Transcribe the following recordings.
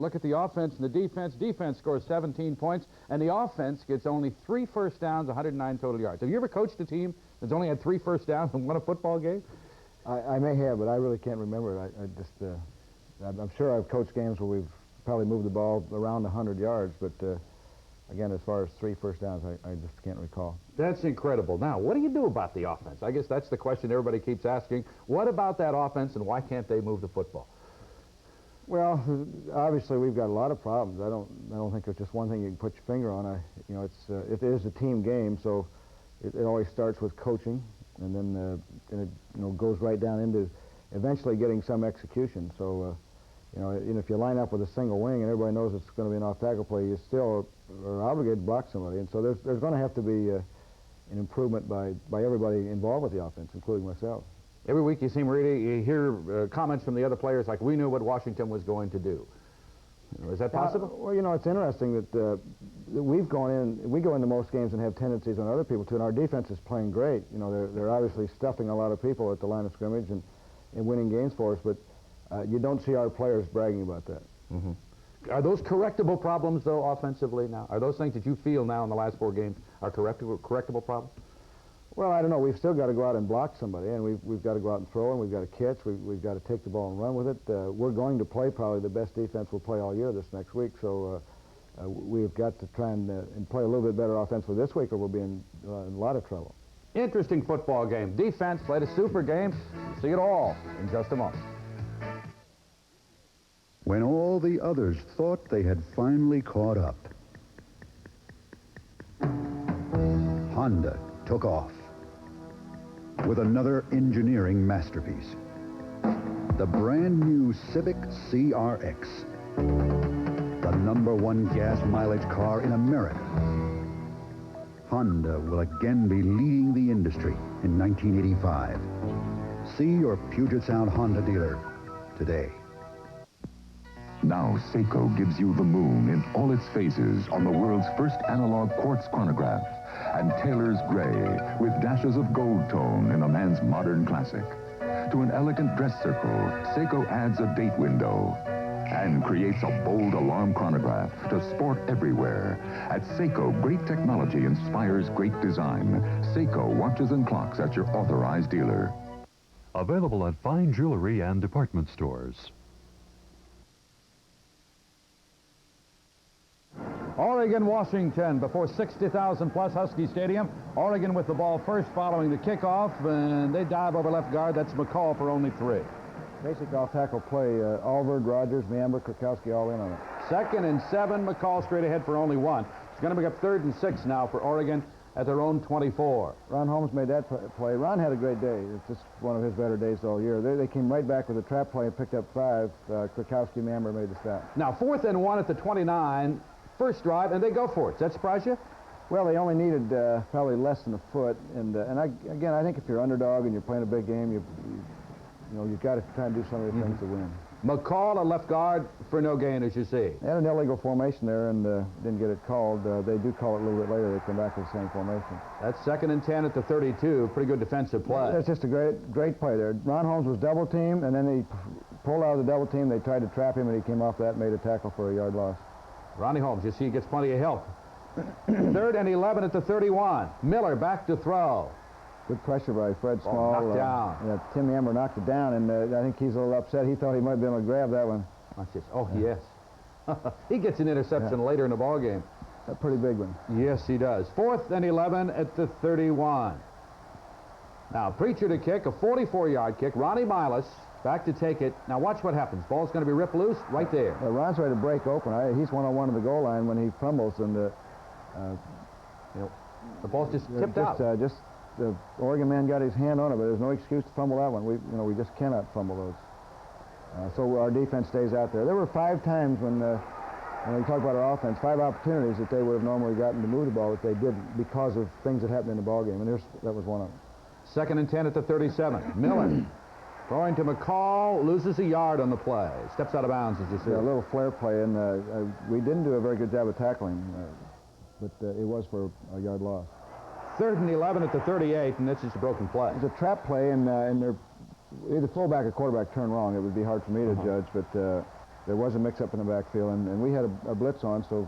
Look at the offense and the defense. Defense scores 17 points, and the offense gets only 3 first downs, 109 total yards. Have you ever coached a team that's only had 3 first downs and won a football game? I may have, but I really can't remember it. I'm sure I've coached games where we've probably moved the ball around 100 yards, but again, as far as 3 first downs, I just can't recall. That's incredible. Now, what do you do about the offense? I guess that's the question everybody keeps asking. What about that offense, and why can't they move the football? Well, obviously we've got a lot of problems. I don't think there's just one thing you can put your finger on. It is a team game, so it always starts with coaching, and then it goes right down into eventually getting some execution. So if you line up with a single wing and everybody knows it's going to be an off-tackle play, you still are obligated to block somebody. And so there's going to have to be an improvement by everybody involved with the offense, including myself. Every week you hear comments from the other players like, we knew what Washington was going to do. Is that possible? Well, it's interesting that we go into most games and have tendencies on other people too, and our defense is playing great. They're obviously stuffing a lot of people at the line of scrimmage and winning games for us, but you don't see our players bragging about that. Mm-hmm. Are those correctable problems, though, offensively now? Are those things that you feel now in the last 4 games are correctable problems? Well, I don't know. We've still got to go out and block somebody, and we've got to go out and throw, and we've got to catch. We've got to take the ball and run with it. We're going to play probably the best defense we'll play all year this next week, so we've got to try and play a little bit better offensively this week, or we'll be in a lot of trouble. Interesting football game. Defense played a super game. See it all in just a moment. When all the others thought they had finally caught up, Honda took off with another engineering masterpiece. The brand new Civic CRX, the #1 gas mileage car in America. Honda will again be leading the industry in 1985. See your Puget Sound Honda dealer today. Now Seiko gives you the moon in all its phases on the world's first analog quartz chronograph, and tailors gray with dashes of gold tone in a man's modern classic. To an elegant dress circle, Seiko adds a date window and creates a bold alarm chronograph to sport everywhere. At Seiko, great technology inspires great design. Seiko watches and clocks at your authorized dealer. Available at fine jewelry and department stores. Oregon, Washington, before 60,000 plus Husky Stadium. Oregon with the ball first following the kickoff, and they dive over left guard. That's McCall for only 3. Basic off-tackle play. Alvord, Rogers, Miamber, Krakowski all in on it. 2nd and 7, McCall straight ahead for only 1. It's going to make up 3rd and 6 now for Oregon at their own 24. Ron Holmes made that play. Ron had a great day. It's just one of his better days all year. They came right back with a trap play and picked up 5. Krakowski, Miamber made the stop. Now 4th and 1 at the 29. First drive, and they go for it. Does that surprise you? Well, they only needed probably less than a foot, and I think if you're underdog and you're playing a big game, you've got to try and do some of the things to win. McCall, a left guard for no gain, as you see. They had an illegal formation there and didn't get it called. They do call it a little bit later. They come back with the same formation. That's 2nd and 10 at the 32. Pretty good defensive play. That's just a great play there. Ron Holmes was double teamed, and then he pulled out of the double team. They tried to trap him, and he came off that and made a tackle for a yard loss. Ronnie Holmes, you see, he gets plenty of help. 3rd and 11 at the 31. Miller back to throw. Good pressure by Fred Small. Knocked down. Tim Amber knocked it down, and I think he's a little upset. He thought he might be able to grab that one. Yes. He gets an interception later in the ball game. A pretty big one. Yes, he does. 4th and 11 at the 31. Now, Preacher to kick, a 44-yard kick. Ronnie Milas back to take it. Now watch what happens. Ball's going to be ripped loose right there. Ron's ready to break open. He's one-on-one at the goal line when he fumbles, and the ball's just tipped out. The Oregon man got his hand on it, but there's no excuse to fumble that one. We just cannot fumble those. So our defense stays out there. There were 5 times when we talk about our offense, 5 opportunities that they would have normally gotten to move the ball that they didn't because of things that happened in the ball game, and that was one of them. 2nd and 10 at the 37. Miller. Throwing to McCall, loses a yard on the play. Steps out of bounds, as you see. Yeah, a little flare play, and we didn't do a very good job of tackling, but it was for a yard loss. 3rd and 11 at the 38, and that's just a broken play. It's a trap play, and they're either fullback or quarterback turned wrong. It would be hard for me to judge, but there was a mix-up in the backfield, and we had a blitz on, so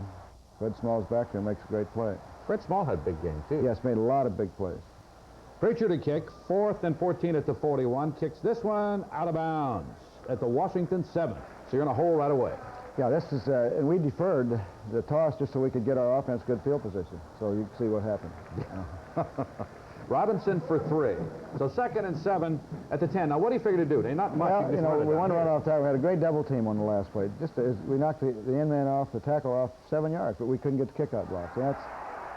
Fred Small's back there makes a great play. Fred Small had a big game, too. Yes, made a lot of big plays. Preacher to kick, 4th and 14 at the 41. Kicks this one out of bounds at the Washington 7. So you're going to hold right away. Yeah, this is, and we deferred the toss just so we could get our offense good field position. So you can see what happened. Robinson for 3. So 2nd and 7 at the 10. Now, what do you figure to do? They not much. Well, you know, we wanted to run off tackle. We had a great double team on the last play. Just as we knocked the end man off, the tackle off 7 yards, but we couldn't get the kick-out block. So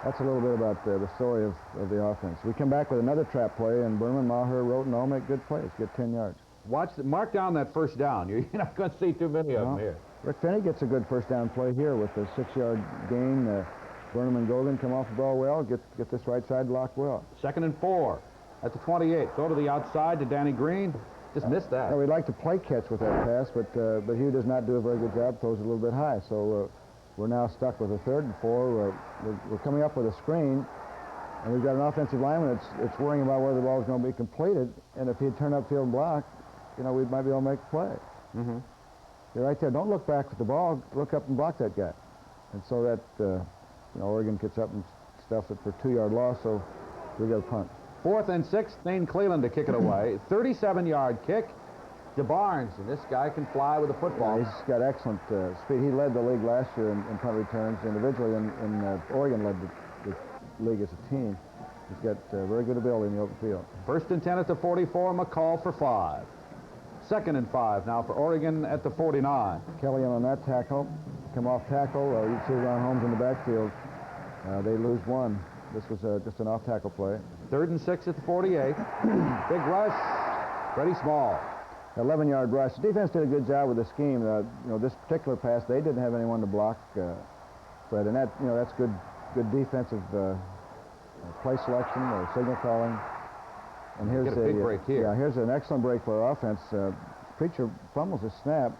that's a little bit about the story of the offense. We come back with another trap play, and Berman, Maher, Roten all make good plays, get 10 yards. Mark down that first down. You're not going to see too many of them here. Rick Finney gets a good first down play here with a 6-yard gain. Burnham and Gogan come off the ball well, get this right side blocked well. 2nd and 4 at the 28. Go to the outside to Danny Green. Just missed that. We'd like to play catch with that pass, but Hugh does not do a very good job, throws it a little bit high. So we're now stuck with a 3rd and 4. We're coming up with a screen, and we've got an offensive lineman that's worrying about whether the ball is going to be completed, and if he'd turn upfield and block, you know, we might be able to make a play. Mm-hmm. You're right there. Don't look back with the ball. Look up and block that guy. And so that, you know, Oregon gets up and stuffs it for a 2-yard loss, so we got a punt. 4th and 6, Thane Cleland to kick it away. 37-yard kick to Barnes, and this guy can fly with a football. Yeah, he's got excellent speed. He led the league last year in punt returns individually, and Oregon led the league as a team. He's got very good ability in the open field. 1st and 10 at the 44, McCall for 5. 2nd and 5 now for Oregon at the 49. Kelly in on that tackle. Come off tackle. You see Ron Holmes in the backfield. They lose 1. This was just an off-tackle play. 3rd and 6 at the 48. Big rush. Freddie Small. 11-yard rush. The defense did a good job with the scheme. You know, this particular pass, they didn't have anyone to block Fred, and that's good defensive play selection or signal calling. And here's a big break here. Yeah, here's an excellent break for our offense. Preacher fumbles a snap,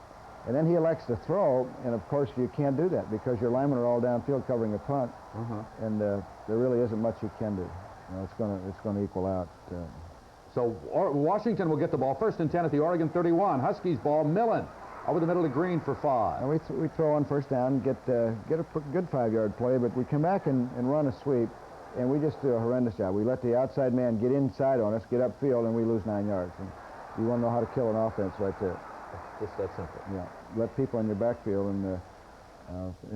and then he elects to throw, and of course you can't do that because your linemen are all downfield covering a punt, and there really isn't much you can do. You know, it's going to equal out. So Washington will get the ball. 1st and 10 at the Oregon 31. Huskies ball. Millen over the middle to Green for 5. And we throw on 1st down, get a good 5-yard play, but we come back and run a sweep. And we just do a horrendous job. We let the outside man get inside on us, get upfield, and we lose 9 yards. And you want to know how to kill an offense right there. Just that simple. Yeah. Let people in your backfield and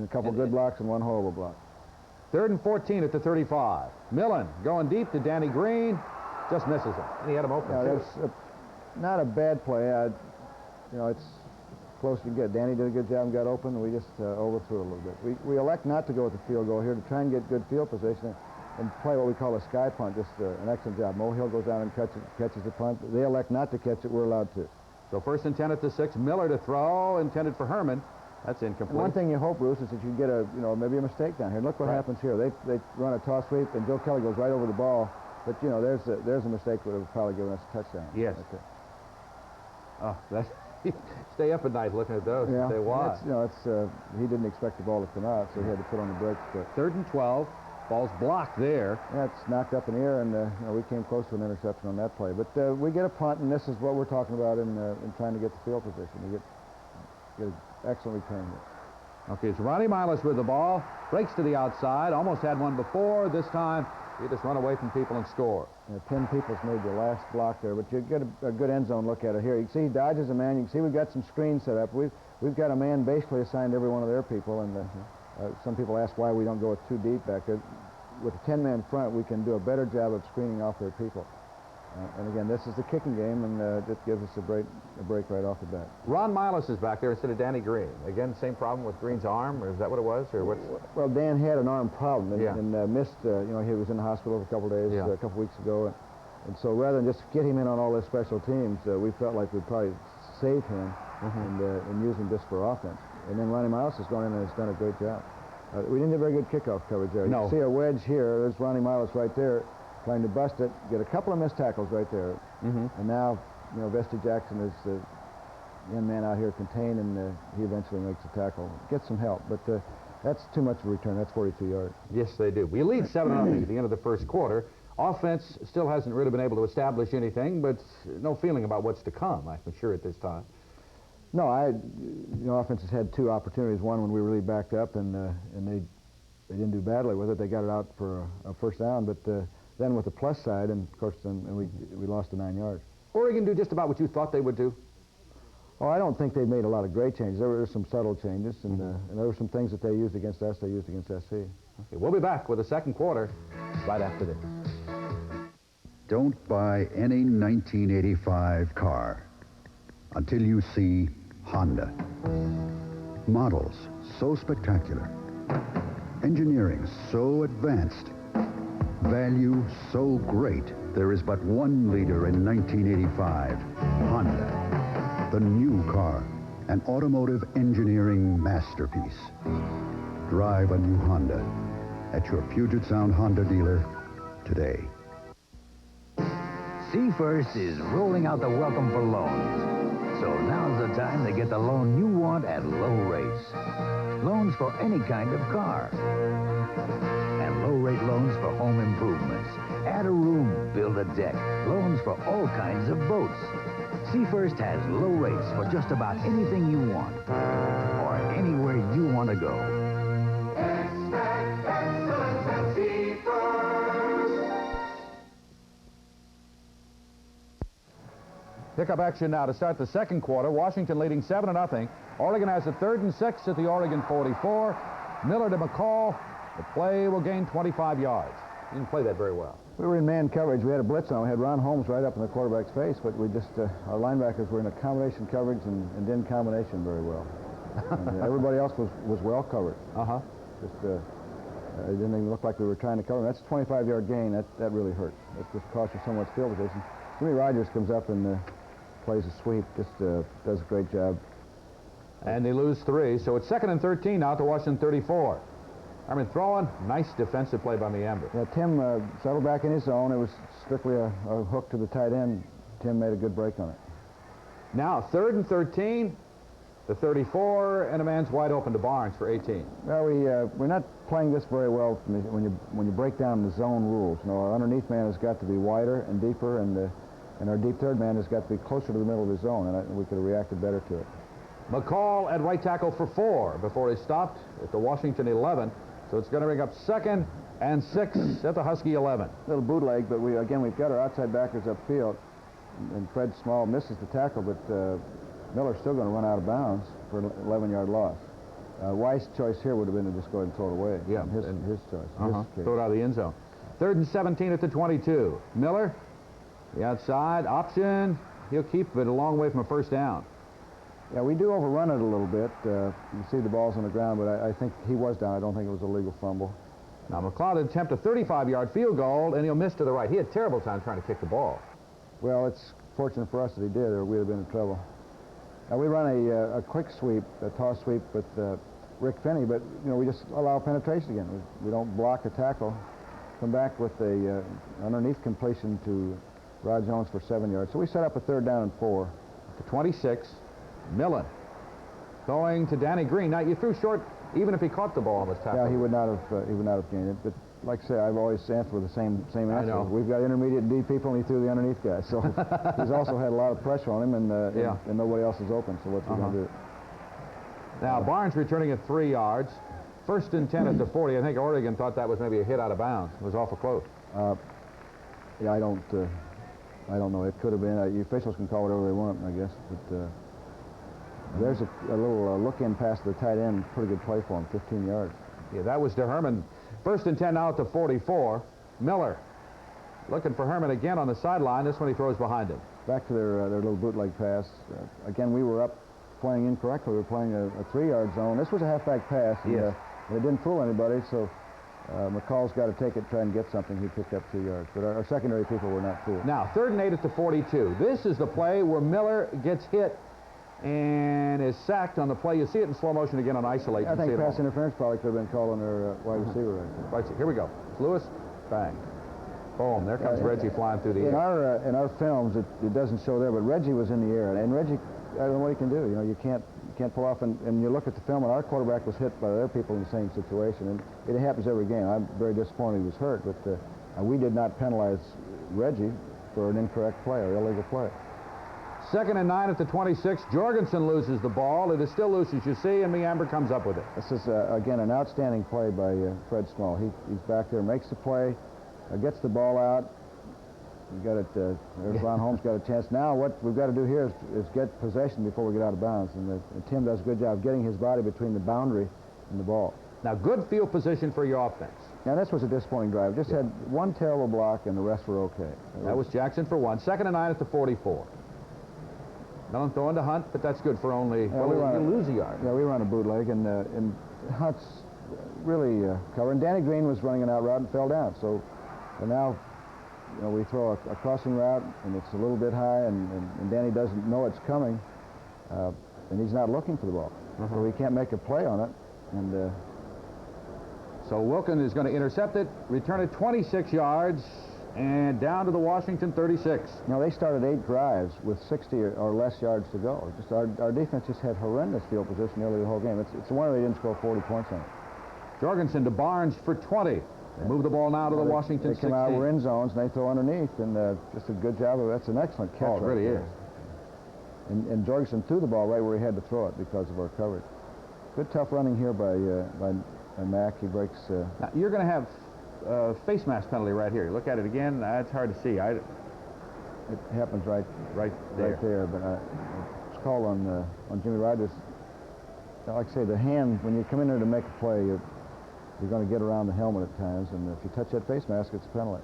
a couple good blocks and 1 horrible block. 3rd and 14 at the 35. Millen going deep to Danny Green. Just misses him. And he had him open, too. That's not a bad play. You know, it's close to get. Danny did a good job and got open, and we just overthrew a little bit. We elect not to go with the field goal here to try and get good field position and play what we call a sky punt. Just an excellent job. Mo Hill goes down and catches the punt. They elect not to catch it. We're allowed to. So 1st and 10 at the 6. Miller to throw, intended for Herman. That's incomplete. And one thing you hope, Bruce, is that you get maybe a mistake down here. Look what happens here. They run a toss sweep, and Joe Kelly goes right over the ball. But you know, there's a mistake that would have probably given us a touchdown. Yes. Okay. Oh, that's stay up at night looking at those. Yeah. Say why? He didn't expect the ball to come out, so he had to put on the brakes. But 3rd and 12. Ball's blocked there. Yeah, it's knocked up in the air, and we came close to an interception on that play. But we get a punt, and this is what we're talking about in trying to get the field position. We get an excellent return here. Okay, so Ronnie Miles with the ball. Breaks to the outside. Almost had one before. This time, he just run away from people and score. 10 people's made the last block there, but you get a good end zone look at it here. You can see he dodges a man. You can see we've got some screens set up. We've got a man basically assigned to every one of their people, and some people ask why we don't go too deep back there. With a 10-man front, we can do a better job of screening off their people. And again, this is the kicking game, and it gives us a break right off the bat. Ron Miles is back there instead of Danny Green. Again, same problem with Green's arm, or is that what it was, or what's? Well, Dan had an arm problem and Yeah. missed. He was in the hospital for a couple of days, Yeah. a couple weeks ago, and so rather than just get him in on all his special teams, we felt like we'd probably save him and use him just for offense. And then Ronnie Miles has gone in and has done a great job. We didn't have very good kickoff coverage there. No. You can see a wedge here. There's Ronnie Miles right there, trying to bust it. Get a couple of missed tackles right there. And now, Vesti Jackson is the young man out here contained, and he eventually makes a tackle. Gets some help, but that's too much of a return. That's 42 yards. Yes, they do. We lead 7-0 at the end of the first quarter. Offense still hasn't really been able to establish anything, but no feeling about what's to come, I'm sure, at this time. No, offense has had two opportunities. One when we really backed up, and they didn't do badly with it. They got it out for a first down, but then with the plus side, and of course, we lost the 9 yards. Oregon do just about what you thought they would do? Oh, I don't think they made a lot of great changes. There were some subtle changes, and there were some things that they used against us, they used against SC. Okay, we'll be back with the second quarter right after this. Don't buy any 1985 car until you see Honda. Models so spectacular. Engineering so advanced. Value so great, there is but one leader in 1985, Honda. The new car, an automotive engineering masterpiece. Drive a new Honda at your Puget Sound Honda dealer today. C-First is rolling out the welcome for loans. So now's the time to get the loan you want at low rates. Loans for any kind of car. And low-rate loans for home improvements. Add a room, build a deck. Loans for all kinds of boats. C-First has low rates for just about anything you want. Or anywhere you want to go. Expect excellence at C-First. Pickup action now to start the second quarter. Washington leading 7-0. Oregon has a 3rd and 6 at the Oregon 44. Miller to McCall. The play will gain 25 yards. Didn't play that very well. We were in man coverage. We had a blitz on. We had Ron Holmes right up in the quarterback's face, but we just, our linebackers were in a combination coverage and didn't combination very well. And, everybody else was well covered. Just, it didn't even look like we were trying to cover. That's a 25-yard gain. That really hurt. It just cost you so much field position. Jimmy Rogers comes up and plays a sweep, just does a great job. And they lose 3, so it's 2nd and 13 now to Washington 34. Herman throwing, nice defensive play by Meamber. Yeah, Tim settled back in his zone. It was strictly a hook to the tight end. Tim made a good break on it. Now 3rd and 13, the 34, and a man's wide open to Barnes for 18. Well, we're not playing this very well when you break down the zone rules. You know, our underneath man has got to be wider and deeper, and our deep third man has got to be closer to the middle of his zone, and we could have reacted better to it. McCall at right tackle for 4 before he stopped at the Washington 11. So it's going to bring up 2nd and 6 at the Husky 11. Little bootleg, but we've got our outside backers upfield, and Fred Small misses the tackle, but Miller's still going to run out of bounds for an 11-yard loss. Weiss' choice here would have been to just go ahead and throw it away. Yeah, his choice. Throw it out of the end zone. 3rd and 17 at the 22. Miller, the outside option. He'll keep it a long way from a first down. Yeah, we do overrun it a little bit. You see the ball's on the ground, but I think he was down. I don't think it was a legal fumble. Now, McLeod will attempt a 35-yard field goal, and he'll miss to the right. He had a terrible time trying to kick the ball. Well, it's fortunate for us that he did, or we'd have been in trouble. Now, we run a quick sweep, a toss sweep with Rick Finney, but, you know, we just allow penetration again. We don't block a tackle. Come back with a underneath completion to Rod Jones for 7 yards. So we set up a 3rd down and 4. The 26. Millen going to Danny Green. Now, you threw short even if he caught the ball on his tackle. Yeah, he would not have gained it. But like I say, I've always answered with the same answer. I know. We've got intermediate and deep people, and he threw the underneath guy. So he's also had a lot of pressure on him, and nobody else is open. So what's he going to do? Now, Barnes returning at 3 yards. 1st and 10 at the 40. I think Oregon thought that was maybe a hit out of bounds. It was awful close. Yeah, I don't know. It could have been. The officials can call whatever they want, I guess. But there's a little look-in pass to the tight end. Pretty good play for him, 15 yards. Yeah, that was to Herman. 1st and 10 now at the 44. Miller looking for Herman again on the sideline. This one he throws behind him. Back to their little bootleg pass. Again, we were up playing incorrectly. We were playing a 3-yard zone. This was a halfback pass. And, yes. And it didn't fool anybody, so McCall's got to take it, try and get something. He picked up 2 yards. But our secondary people were not fooled. Now, 3rd and 8 at the 42. This is the play where Miller gets hit and is sacked on the play. You see it in slow motion again on isolate. I think pass interference probably could have been called on their wide receiver right there. Right, here we go. Lewis, bang. Boom, there comes Reggie flying through the air. In our films, it doesn't show there, but Reggie was in the air. And Reggie, I don't know what he can do. You know, you can't pull off. And you look at the film, and our quarterback was hit by other people in the same situation. And it happens every game. I'm very disappointed he was hurt, but we did not penalize Reggie for an incorrect play or illegal play. 2nd and 9 at the 26. Jorgensen loses the ball. It is still loose, as you see, and Meamber comes up with it. This is, again, an outstanding play by Fred Small. He's back there, makes the play, gets the ball out. You got it. Ron Holmes got a chance. Now what we've got to do here is get possession before we get out of bounds. And Tim does a good job getting his body between the boundary and the ball. Now, good field position for your offense. Now, this was a disappointing drive. Just had one terrible block, and the rest were okay. That was Jackson for 1. 2nd and 9 at the 44. Mellon throwing to Hunt, but that's good for only, you lose a yard. Yeah, we run a bootleg, and Hunt's really covering. Danny Green was running an out route and fell down. So now, you know, we throw a crossing route, and it's a little bit high, and Danny doesn't know it's coming, and he's not looking for the ball. So he can't make a play on it. And so Wilkin is going to intercept it, return it 26 yards, and down to the Washington 36. Now, they started 8 drives with 60 or less yards to go. Just our defense just had horrendous field position nearly the whole game. It's a wonder they didn't score 40 points on it. Jorgensen to Barnes for 20. They move the ball now to the Washington 16. They come out, we're in zones, and they throw underneath, and just a good job of it. That's an excellent catch. Oh, it really is. And Jorgensen threw the ball right where he had to throw it because of our coverage. Good tough running here by Mack. He breaks. Now, you're going to have face mask penalty right here. Look at it again. It's hard to see. It happens right there. Right there. But it's called on Jimmy Rogers. Like I say, the hand, when you come in there to make a play, you're going to get around the helmet at times, and if you touch that face mask, it's a penalty.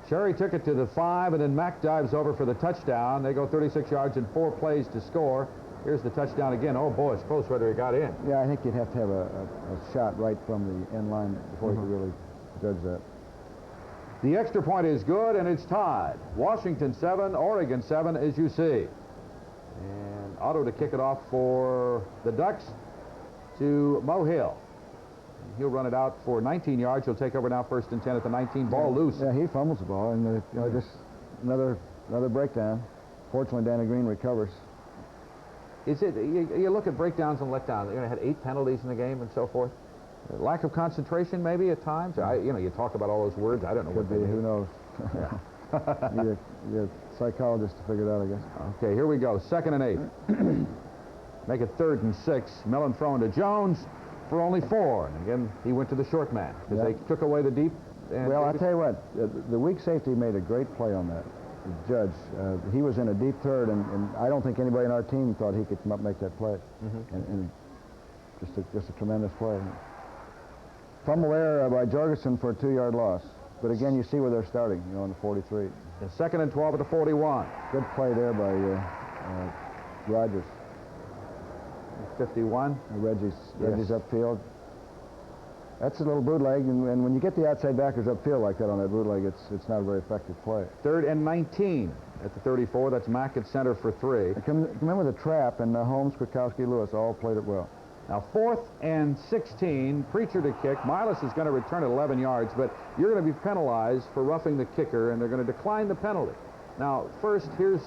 Sherry took it to the 5, and then Mack dives over for the touchdown. They go 36 yards in 4 plays to score. Here's the touchdown again. Oh, boy, it's close whether he got in. Yeah, I think you'd have to have a shot right from the end line before you could really judge that. The extra point is good, and it's tied. Washington 7, Oregon 7, as you see. And Otto to kick it off for the Ducks to Mo Hill. He'll run it out for 19 yards. He'll take over now 1st and 10 at the 19. Ball loose. Yeah, he fumbles the ball, and just another breakdown. Fortunately, Danny Green recovers. Is it, you look at breakdowns and letdowns, you know, had 8 penalties in the game and so forth. Lack of concentration maybe at times. You talk about all those words. I don't know what they mean. Who knows? Yeah. you're a psychologist to figure it out, I guess. Okay, here we go. 2nd and 8. Make it 3rd and 6. Mellon throwing to Jones for only 4. And again, he went to the short man because they took away the deep. Well, I'll tell you what, the weak safety made a great play on that. The judge, he was in a deep third, and I don't think anybody in our team thought he could come up and make that play. And just a tremendous play. Fumble there by Jorgensen for a 2-yard loss. But again, you see where they're starting, on the 43. The 2nd and 12 at the 41. Good play there by Rogers. 51. Reggie's upfield. That's a little bootleg, and when you get the outside backers upfield like that on that bootleg, it's not a very effective play. 3rd and 19 at the 34. That's Mack at center for 3. Come in with a trap, and Holmes, Kwiatkowski, Lewis all played it well. Now 4th and 16. Preacher to kick. Milas is going to return at 11 yards, but you're going to be penalized for roughing the kicker, and they're going to decline the penalty. Now, first, here's...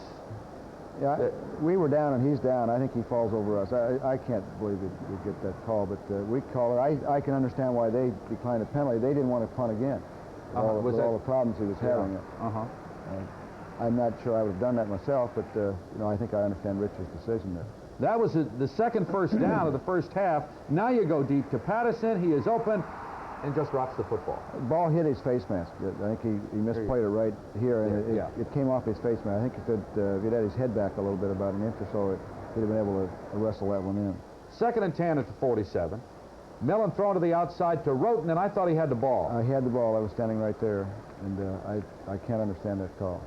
Yeah, we were down and he's down. I think he falls over us. I can't believe we get that call, but we call it. I can understand why they declined the penalty. They didn't want to punt again. All the problems he was having. I'm not sure I would have done that myself, but I think I understand Rich's decision there. That was the second first down of the first half. Now you go deep to Patterson. He is open and just drops the football. The ball hit his face mask. I think he misplayed it right here, and it came off his face mask. I think if he'd had his head back a little bit, about an inch or so, he'd have been able to wrestle that one in. 2nd and 10 at the 47. Mellon thrown to the outside to Roten, and I thought he had the ball. He had the ball. I was standing right there, and I can't understand that call.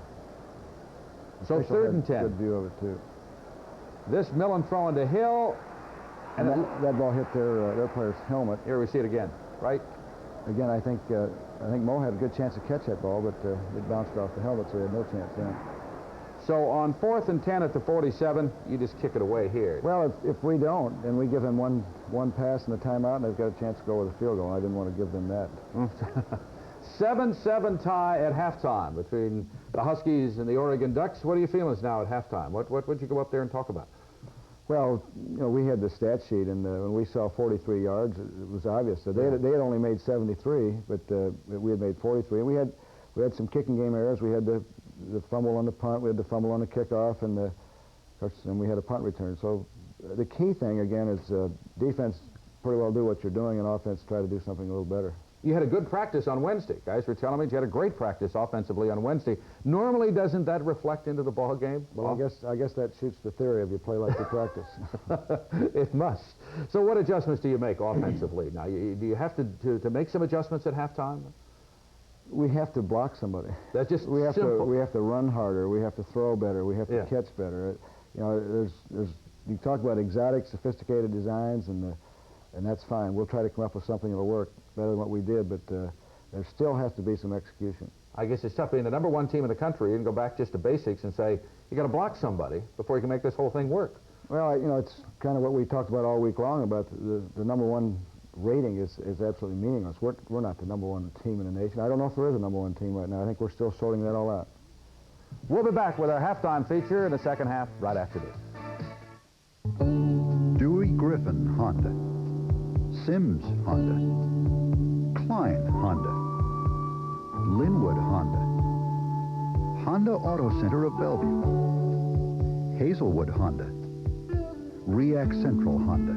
So 3rd and 10. Good view of it, too. This Mellon throwing to Hill. And that ball hit their player's helmet. Here we see it again, right? Again, I think Mo had a good chance to catch that ball, but it bounced off the helmet, so he had no chance then. So on 4th and 10 at the 47, you just kick it away here. Well, if we don't, and we give them one pass and a timeout, and they've got a chance to go with a field goal, I didn't want to give them that. 7-7 tie at halftime between the Huskies and the Oregon Ducks. What are you feeling now at halftime? What would you go up there and talk about? Well, we had the stat sheet, and when we saw 43 yards, it was obvious. So they had only made 73, but we had made 43. And we had some kicking game errors. We had the fumble on the punt. We had the fumble on the kickoff, and And we had a punt return. So the key thing, again, is defense pretty well do what you're doing, and offense try to do something a little better. You had a good practice on Wednesday. Guys were telling me you had a great practice offensively on Wednesday. Normally, doesn't that reflect into the ball game? Well, I guess that shoots the theory of you play like you practice. It must. So what adjustments do you make offensively? Now, do you have to make some adjustments at halftime? We have to block somebody. That's just we have simple. We have to run harder. We have to throw better. We have to catch better. You know, you talk about exotic, sophisticated designs, and that's fine. We'll try to come up with something that'll work better than what we did, but there still has to be some execution. I guess it's tough being the #1 team in the country and go back just to basics and say, you got to block somebody before you can make this whole thing work. Well, you know, it's kind of what we talked about all week long about the #1 rating is absolutely meaningless. We're not the #1 team in the nation. I don't know if there is a #1 team right now. I think we're still sorting that all out. We'll be back with our halftime feature in the second half right after this. Dewey Griffin Honda, Sims Honda, Klein Honda, Linwood Honda, Honda Auto Center of Bellevue, Hazelwood Honda, REAC Central Honda,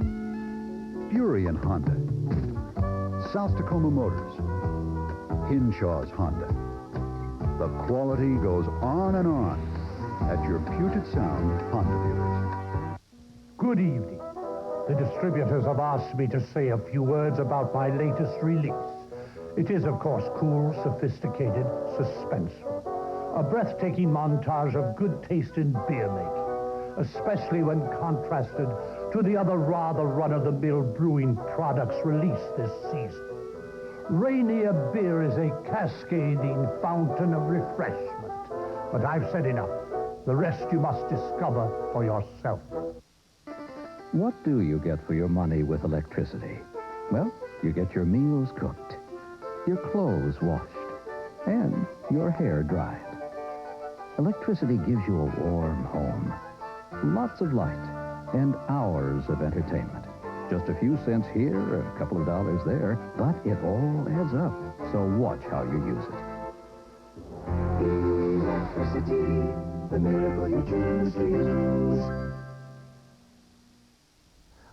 Burien Honda, South Tacoma Motors, Hinshaw's Honda. The quality goes on and on at your Puget Sound Honda dealers. Good evening. The distributors have asked me to say a few words about my latest release. It is, of course, cool, sophisticated, suspenseful. A breathtaking montage of good taste in beer making, especially when contrasted to the other rather run-of-the-mill brewing products released this season. Rainier Beer is a cascading fountain of refreshment. But I've said enough. The rest you must discover for yourself. What do you get for your money with electricity? Well, you get your meals cooked, your clothes washed, and your hair dried. Electricity gives you a warm home, lots of light, and hours of entertainment. Just a few cents here, a couple of dollars there, but it all adds up. So watch how you use it. Electricity, the miracle you choose to use.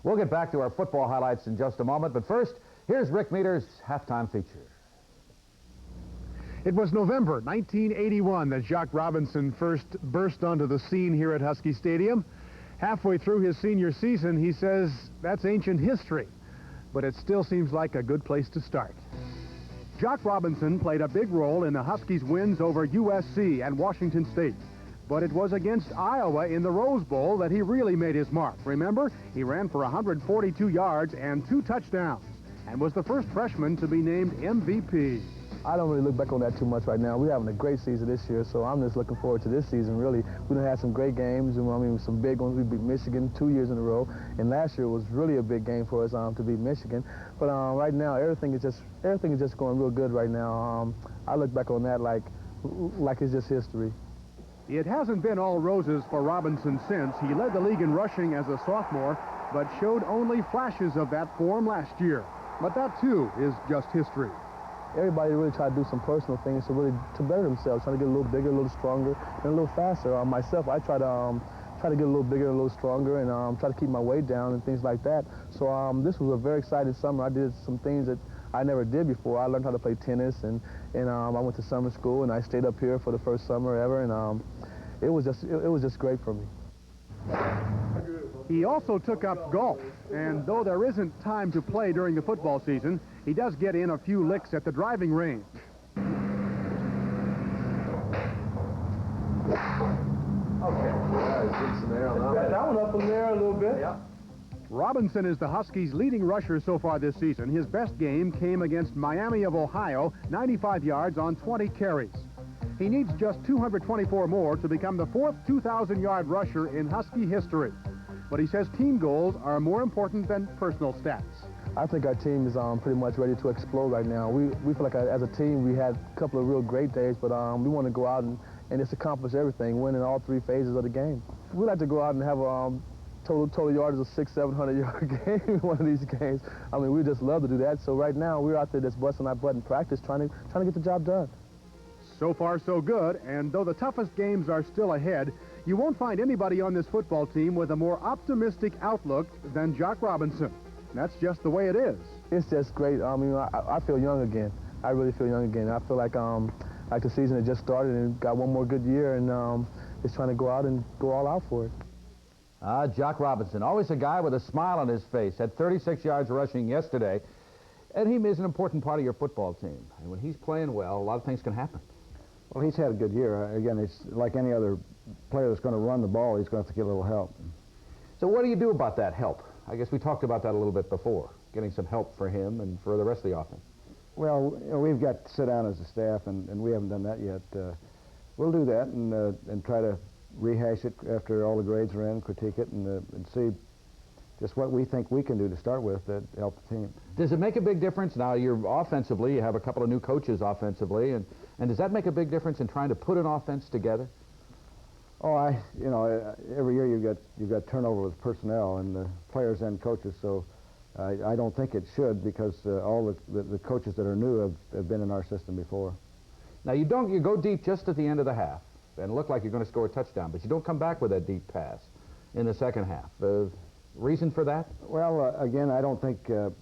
We'll get back to our football highlights in just a moment, but first, here's Rick Meter's halftime feature. It was November 1981 that Jacques Robinson first burst onto the scene here at Husky Stadium. Halfway through his senior season, he says that's ancient history, but it still seems like a good place to start. Jacques Robinson played a big role in the Huskies' wins over USC and Washington State. But it was against Iowa in the Rose Bowl that he really made his mark. Remember, he ran for 142 yards and 2 touchdowns and was the first freshman to be named MVP. I don't really look back on that too much right now. We're having a great season this year, so I'm just looking forward to this season, really. We done had some great games, and I mean, some big ones. We beat Michigan 2 years in a row, and last year was really a big game for us to beat Michigan. But right now, everything is just going real good right now. I look back on that like it's just history. It hasn't been all roses for Robinson since. He led the league in rushing as a sophomore, but showed only flashes of that form last year. But that, too, is just history. Everybody really tried to do some personal things to better themselves, trying to get a little bigger, a little stronger, and a little faster. Myself, I try to get a little bigger and a little stronger, and try to keep my weight down and things like that. So this was a very exciting summer. I did some things that I never did before. I learned how to play tennis, and I went to summer school, and I stayed up here for the first summer ever, and it was just great for me. He also took up golf, and though there isn't time to play during the football season, he does get in a few licks at the driving range. That one up in there a little bit. Yeah. Robinson is the Huskies' leading rusher so far this season. His best game came against Miami of Ohio, 95 yards on 20 carries. He needs just 224 more to become the 4th 2,000-yard rusher in Husky history. But he says team goals are more important than personal stats. I think our team is pretty much ready to explode right now. We feel like as a team we had a couple of real great days, but we want to go out and just accomplish everything, win in all 3 phases of the game. We like to go out and have total yards of 600-700-yard game in one of these games. I mean, we just love to do that. So right now we're out there just busting our butt in practice, trying to get the job done. So far, so good, and though the toughest games are still ahead, You won't find anybody on this football team with a more optimistic outlook than Jock Robinson. That's just the way it is. It's just great. I feel young again. I really feel young again. I feel like the season had just started and got one more good year, and it's trying to go out and go all out for it. Jock Robinson, always a guy with a smile on his face, had 36 yards rushing yesterday, and he is an important part of your football team. And when he's playing well, a lot of things can happen. Well, he's had a good year. Again, it's like any other player that's going to run the ball, he's going to have to get a little help. So what do you do about that help? I guess we talked about that a little bit before, getting some help for him and for the rest of the offense. Well, we've got to sit down as a staff, and we haven't done that yet. We'll do that and try to rehash it after all the grades are in, critique it, and see just what we think we can do to start with to help the team. Does it make a big difference? Now, you're offensively, you have a couple of new coaches offensively, and does that make a big difference in trying to put an offense together? Oh, every year you've got turnover with personnel and the players and coaches, so I don't think it should, because all the coaches that are new have been in our system before. Now, you go deep just at the end of the half and look like you're going to score a touchdown, but you don't come back with that deep pass in the second half. Reason for that? Well, again, I don't think that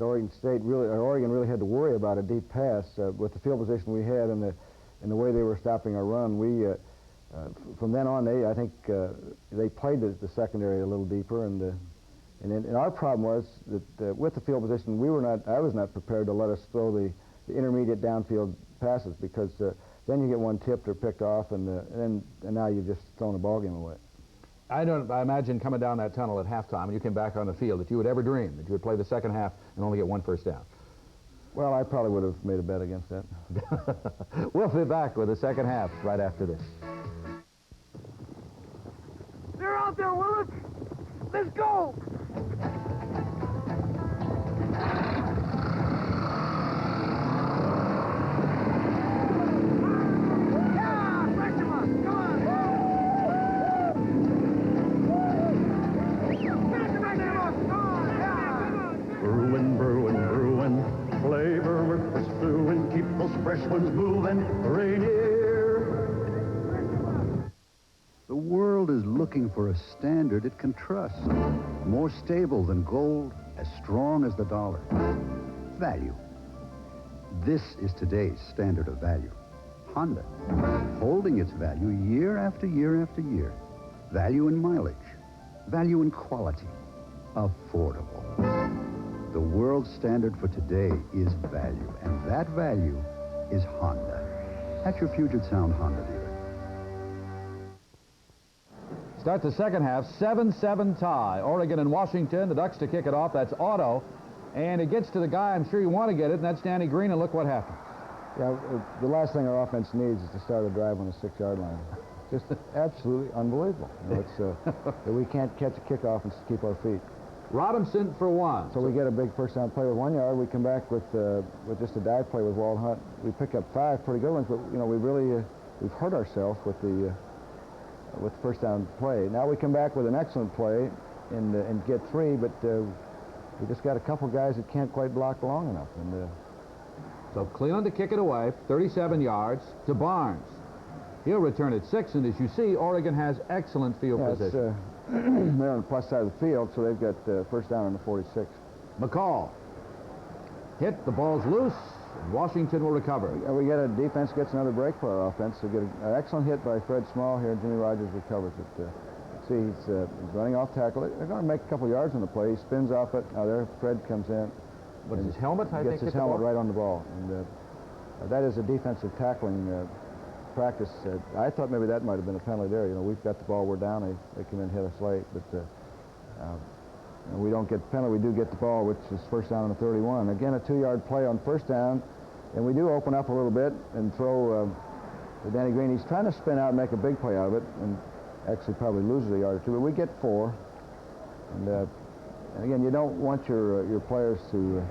Oregon really had to worry about a deep pass with the field position we had and the way they were stopping our run. From then on, I think they played the secondary a little deeper, and our problem was that with the field position, I was not prepared to let us throw the intermediate downfield passes, because then you get one tipped or picked off, and now you've just thrown a ball game away. I imagine coming down that tunnel at halftime and you came back on the field that you would ever dream that you would play the second half and only get one first down. Well, I probably would have made a bet against that. We'll be back with the second half right after this. They're out there, Willis. Let's go. Fresh ones moving, Rainier. The world is looking for a standard it can trust. More stable than gold, as strong as the dollar. Value. This is today's standard of value. Honda, holding its value year after year after year. Value in mileage. Value in quality. Affordable. The world standard for today is value, and that value is Honda. At your Puget Sound Honda dealer. Start the second half, 7-7 tie. Oregon and Washington, the Ducks to kick it off. That's Otto. And it gets to the guy I'm sure you want to get it, and that's Danny Green, and look what happened. Yeah, the last thing our offense needs is to start a drive on the 6-yard line. Just absolutely unbelievable. It's we can't catch a kickoff and keep our feet. Robinson for one. So we get a big first down play with 1 yard. We come back with just a dive play with Walt Hunt. We pick up 5 pretty good ones, but we've hurt ourselves with the first down play. Now we come back with an excellent play and get 3, but we just got a couple guys that can't quite block long enough. And so Cleveland to kick it away, 37 yards to Barnes. He'll return at 6, and as you see, Oregon has excellent field position. They're on the plus side of the field, so they've got first down on the 46. McCall hit, the ball's loose, and Washington will recover. We get a defense gets another break for our offense. We get an excellent hit by Fred Small here. Jimmy Rogers recovers it. See, he's running off tackle. They're going to make a couple yards on the play. He spins off it. Now there, Fred comes in. What is his helmet? He gets his helmet right on the ball, and that is a defensive tackling practice. I thought maybe that might have been a penalty there. We've got the ball, we're down. They come in and hit us late, but we don't get the penalty. We do get the ball, which is first down on the 31. Again, a 2-yard play on first down, and we do open up a little bit and throw to Danny Green. He's trying to spin out and make a big play out of it, and actually probably loses a yard or two, but we get 4. And again, you don't want your players to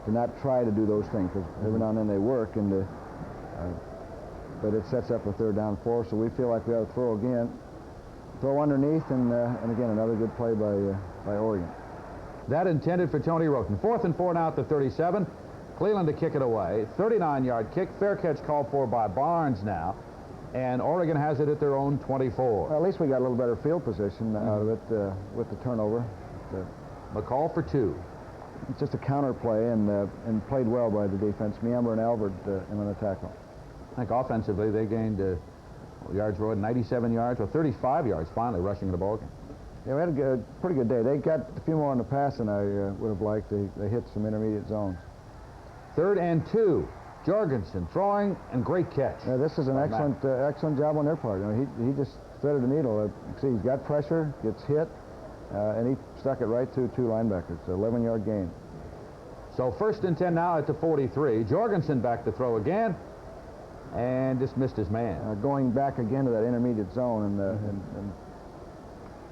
not try to do those things, because every now and then they work, and but it sets up a third down 4, so we feel like we ought to throw again. Throw underneath, and again, another good play by Oregon. That intended for Tony Roten. 4th and 4 now at the 37. Cleveland to kick it away. 39-yard kick. Fair catch called for by Barnes now. and Oregon has it at their own 24. Well, at least we got a little better field position out of it with the turnover. McCall for 2. It's just a counter play and played well by the defense. Miamber and Albert in on the tackle. I think offensively they gained yards road, 97 yards, or 35 yards finally rushing the ball game. Yeah, we had a pretty good day. They got a few more on the pass than I would have liked. They hit some intermediate zones. 3rd and 2. Jorgensen throwing and great catch. Yeah, this is an excellent job on their part. You know, he just threaded the needle. See, he's got pressure, gets hit, and he stuck it right to 2 linebackers. 11-yard gain. So 1st and 10 now at the 43. Jorgensen back to throw again, and just missed his man. Going back again to that intermediate zone and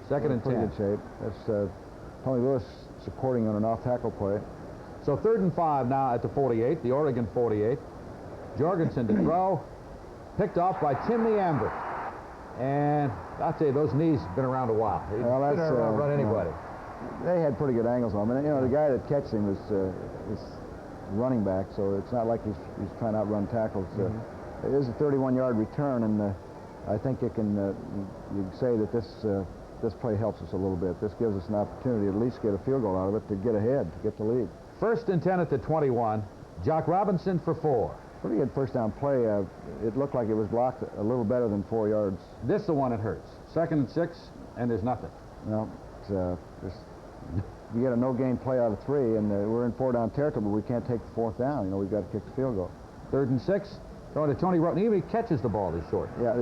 2nd and 10. Pretty good shape. That's Tony Lewis supporting on an off-tackle play. So 3rd and 5 now at the 48, the Oregon 48. Jorgensen to throw, picked off by Tim Miamber. And I'll tell you, those knees have been around a while. He's well, that's run anybody. They had pretty good angles on him. And, you know, the guy that catches him is running back, so it's not like he's trying to outrun tackles. It is a 31-yard return, and I think you can say that this play helps us a little bit. This gives us an opportunity to at least get a field goal out of it to get ahead, to get the lead. 1st and 10 at the 21. Jock Robinson for 4. Pretty good first down play. It looked like it was blocked a little better than 4 yards. This is the one that hurts. 2nd and 6, and there's nothing. No, you get a no-gain play out of 3, and we're in 4-down territory, but we can't take the 4th down. You know, we've got to kick the field goal. 3rd and 6. Throwing to Tony Roten. Even if he catches the ball, he's short. Yeah,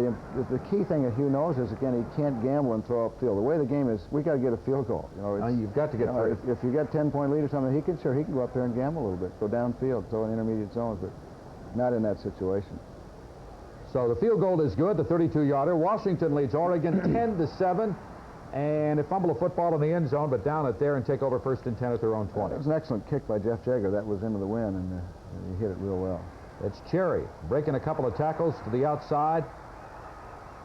the key thing that Hugh knows is, again, he can't gamble and throw upfield. The way the game is, we got to get a field goal. You know, you've got to get through. If you got 10-point lead or something, he can go up there and gamble a little bit, go downfield, throw in intermediate zones, but not in that situation. So the field goal is good, the 32-yarder. Washington leads Oregon 10-7, and they fumble a football in the end zone, but down it there and take over 1st and 10 at their own 20. It was an excellent kick by Jeff Jager. That was into the wind, and he hit it real well. It's Cherry breaking a couple of tackles to the outside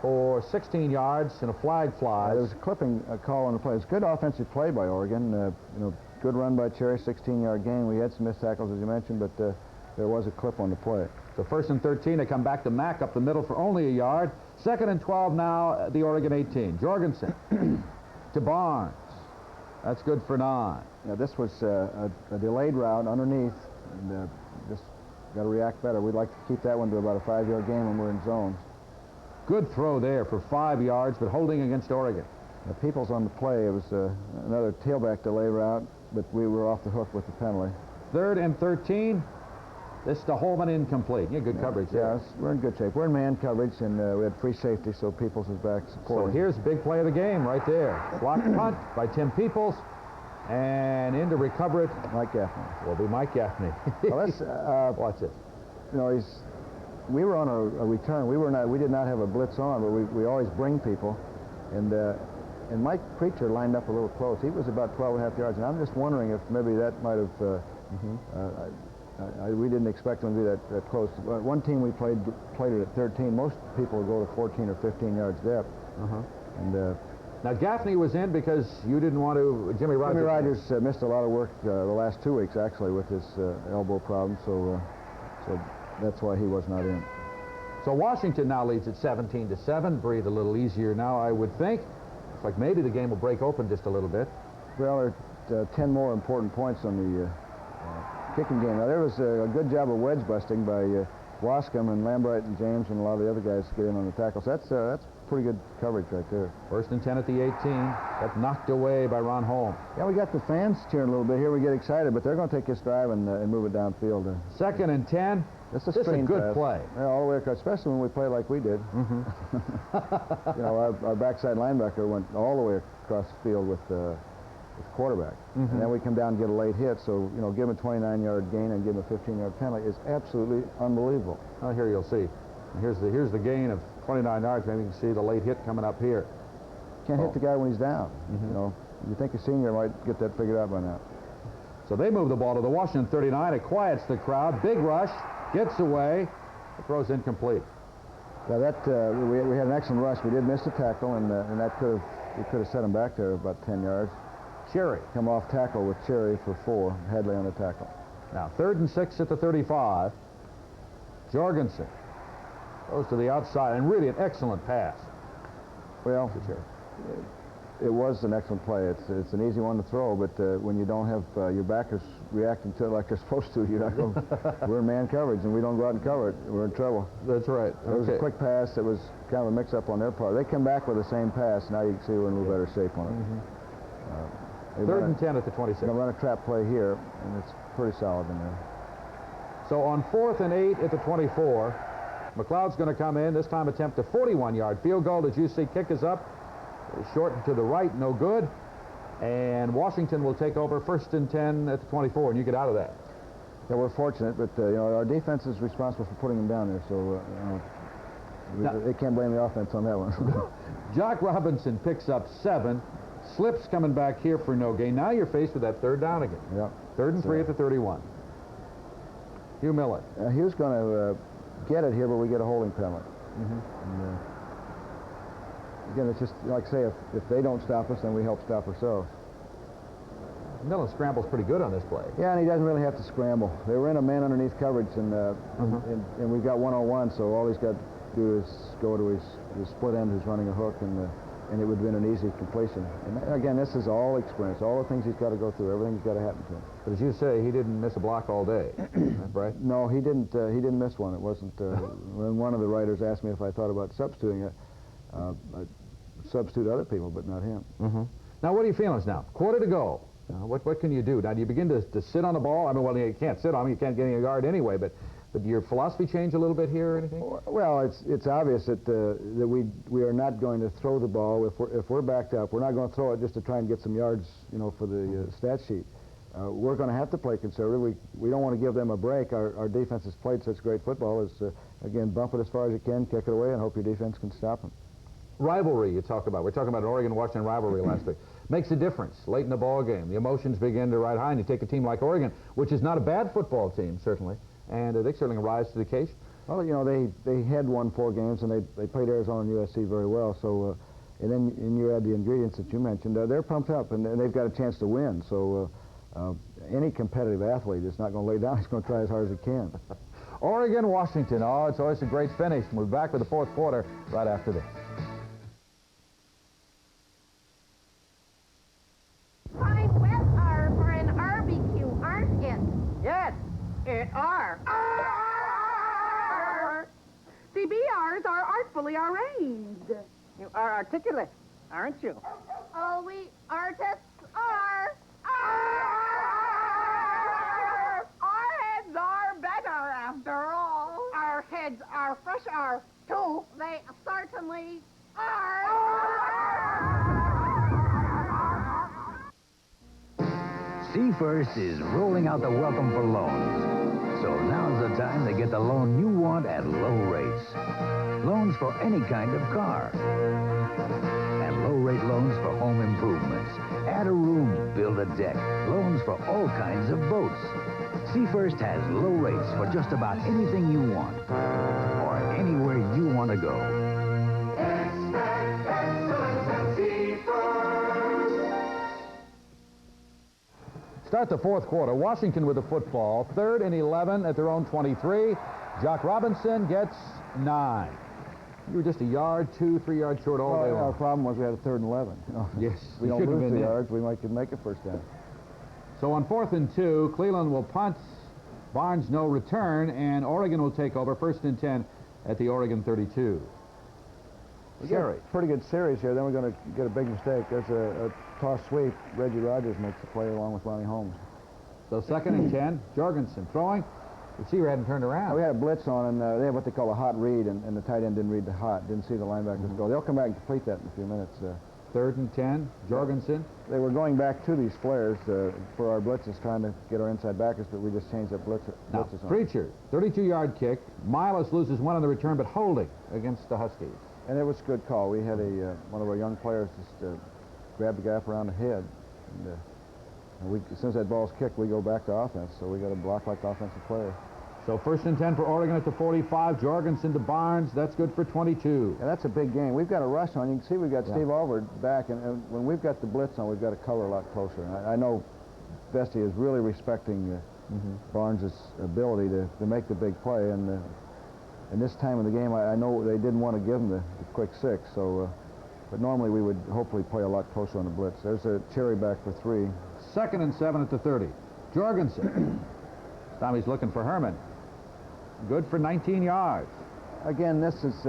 for 16 yards, and a flag flies. There was a clipping call on the play. It's good offensive play by Oregon. You know, good run by Cherry, 16-yard gain. We had some missed tackles, as you mentioned, but there was a clip on the play. So 1st and 13, they come back to Mack up the middle for only a yard. 2nd and 12 now at the Oregon 18. Jorgensen to Barnes. That's good for 9. Now, this was a delayed route underneath, and just got to react better. We'd like to keep that one to about a 5-yard gain when we're in zones. Good throw there for 5 yards, but holding against Oregon. The Peoples on the play. It was another tailback delay route, but we were off the hook with the penalty. 3rd and 13. This is the Holman incomplete. Yeah, good coverage there. Yeah, we're in good shape. We're in man coverage, and we had free safety, so Peoples is back supporting. So here's the big play of the game right there. Block punt by Tim Peoples, and in to recover it. Mike Gaffney. Will be Mike Gaffney. Well, let's watch it. You know, we were on a return. We did not have a blitz on, but we always bring people, and Mike Preacher lined up a little close. He was about 12.5 yards, and I'm just wondering if maybe that might have. We didn't expect him to be that close. One team we played it at 13. Most people would go to 14 or 15 yards depth. And now Gaffney was in because you didn't want to. Jimmy Rogers missed a lot of work the last 2 weeks actually with his elbow problem, so that's why he was not in. So Washington now leads at 17-7. Breathe a little easier now, I would think. Looks like maybe the game will break open just a little bit. Well, there are 10 more important points on the kicking game. Now, there was a good job of wedge busting by Wascom and Lambright and James and a lot of the other guys to get in on the tackles. That's pretty good coverage right there. 1st and 10 at the 18. Got knocked away by Ron Holm. Yeah, we got the fans cheering a little bit here. We get excited, but they're going to take this drive and move it downfield. 2nd and 10. This is a good play. Yeah, all the way across, especially when we play like we did. You know, our backside linebacker went all the way across the field with quarterback. And then we come down and get a late hit, so, you know, give him a 29-yard gain and give him a 15-yard penalty is absolutely unbelievable. Oh, here you'll see. Here's the gain of 29 yards. Maybe you can see the late hit coming up here. Can't hit the guy when he's down. You know, you think a senior might get that figured out by now. So they move the ball to the Washington 39. It quiets the crowd. Big rush. Gets away. The throw's incomplete. Yeah, we had an excellent rush. We did miss the tackle, and that could have set him back there about 10 yards. Cherry. Come off tackle with Cherry for 4. Headley on the tackle. Now 3rd and 6 at the 35. Jorgensen Goes to the outside, and really an excellent pass. Well, it was an excellent play. It's an easy one to throw, but when you don't have your backers reacting to it like they're supposed to, you're not going. We're in man coverage, and we don't go out and cover it. We're in trouble. That's right. It was a quick pass. It was kind of a mix-up on their part. They come back with the same pass. Now you can see we're in a little better shape on it. Third and 10 at the 26. Going to run a trap play here, and it's pretty solid in there. So on 4th and 8 at the 24, McLeod's going to come in, this time attempt a 41-yard field goal. As you see, kick is up. Shortened to the right, no good. And Washington will take over 1st and 10 at the 24, and you get out of that. Yeah, we're fortunate, but you know, our defense is responsible for putting them down there, so they can't blame the offense on that one. Jock Robinson picks up 7. Slips coming back here for no gain. Now you're faced with that 3rd down again. Yeah. 3rd and 3 at the 31. Hugh Millen. Hugh's going to get it here, but we get a holding penalty. Again, it's just like say, if they don't stop us, then we help stop ourselves. Millen scrambles pretty good on this play. Yeah, and he doesn't really have to scramble. They were in a man underneath coverage, and we've got one-on-one, so all he's got to do is go to his split end who's running a hook, and it would have been an easy completion. And again, this is all experience, all the things he's got to go through, everything's got to happen to him. But as you say, he didn't miss a block all day, right? No, he didn't miss one. It wasn't, when one of the writers asked me if I thought about substituting it, I substitute other people, but not him. Now, what are your feelings now? Quarter to go. What can you do? Now, do you begin to sit on the ball? I mean, well, you can't sit on it. You can't get any guard anyway, but your philosophy change a little bit here or anything? Well, it's obvious that we are not going to throw the ball. If we're backed up, we're not going to throw it just to try and get some yards, you know, for the stat sheet. We're going to have to play conservative. We don't want to give them a break. Our defense has played such great football. Again, bump it as far as you can, kick it away, and hope your defense can stop them. Rivalry you talk about. We're talking about an Oregon-Washington rivalry last week. Makes a difference late in the ball game. The emotions begin to ride high, and you take a team like Oregon, which is not a bad football team, certainly, and they certainly rise to the occasion. Well, you know, they had won 4 games, and they played Arizona and USC very well. So, and then you add the ingredients that you mentioned. They're pumped up, and they've got a chance to win. So any competitive athlete is not going to lay down. He's going to try as hard as he can. Oregon, Washington. Oh, it's always a great finish. And we'll be back with the 4th quarter right after this. Fine wet are for an barbecue, aren't it? Yes, it are. The BRs are artfully arranged. You are articulate, aren't you? Oh, we artists are. Our heads are better, after all. Our heads are fresher, too. They certainly are. Sea First is rolling out the welcome for loans. So now's the time to get the loan you want at low rates. Loans for any kind of car. And low-rate loans for home improvements. Add a room, build a deck. Loans for all kinds of boats. Sea First has low rates for just about anything you want. Or anywhere you want to go. Expect excellence at Sea First. Start the 4th quarter. Washington with the football. 3rd and 11 at their own 23. Jock Robinson gets 9. You were just a yard, 2, 3 yards short all day long. Our problem was we had a 3rd and 11. You know? Yes. We don't lose 2 yards. We might make a first down. So on 4th and 2, Cleveland will punt. Barnes no return, and Oregon will take over 1st and 10 at the Oregon 32. We got a pretty good series here. Then we're going to get a big mistake. There's a toss sweep. Reggie Rogers makes the play along with Ronnie Holmes. So 2nd and 10, Jorgensen throwing. Receiver hadn't turned around. We had a blitz on, and they have what they call a hot read, and the tight end didn't read the hot, didn't see the linebackers go. They'll come back and complete that in a few minutes. 3rd and 10, Jorgensen. They were going back to these flares for our blitzes, trying to get our inside backers, but we just changed that blitzes on. Preacher, 32-yard kick. Miles loses one on the return, but holding against the Huskies. And it was a good call. We had one of our young players just grab the guy up around the head. And as soon as that ball's kicked, we go back to offense, so we got to block like offensive players. So 1st and 10 for Oregon at the 45. Jorgensen to Barnes. That's good for 22. And that's a big game. We've got a rush on. You can see we've got Steve Alvord back, and when we've got the blitz on, we've got to cover a lot closer. And I know Bestie is really respecting Barnes' ability to make the big play, and in this time of the game, I know they didn't want to give them the quick 6, so, but normally we would hopefully play a lot closer on the blitz. There's a Cherry back for 3. 2nd and 7 at the 30. Jorgensen. Time he's looking for Herman. Good for 19 yards. Again, this is,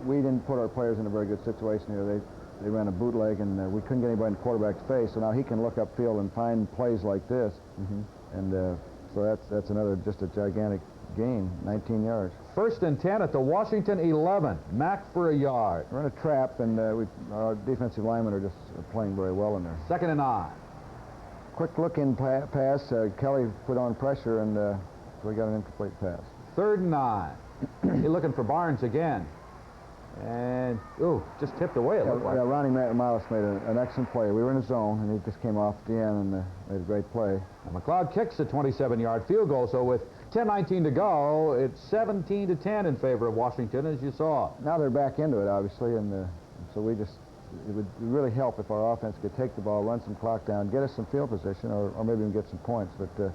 we didn't put our players in a very good situation here. They ran a bootleg, and we couldn't get anybody in the quarterback's face, so now he can look upfield and find plays like this. And so that's another, just a gigantic gain, 19 yards. 1st and 10 at the Washington 11. Mack for a yard. We're in a trap, and our defensive linemen are just playing very well in there. 2nd and 9. Quick look-in pass. Kelly put on pressure, and so we got an incomplete pass. 3rd and 9. He's looking for Barnes again. And, ooh, just tipped away, it looked like. Yeah, Ronnie Miles made an excellent play. We were in a zone, and he just came off at the end and made a great play. And McLeod kicks a 27-yard field goal, so with 10:19 to go, it's 17-10 in favor of Washington, as you saw. Now they're back into it, obviously, and so it would really help if our offense could take the ball, run some clock down, get us some field position, or maybe even get some points. But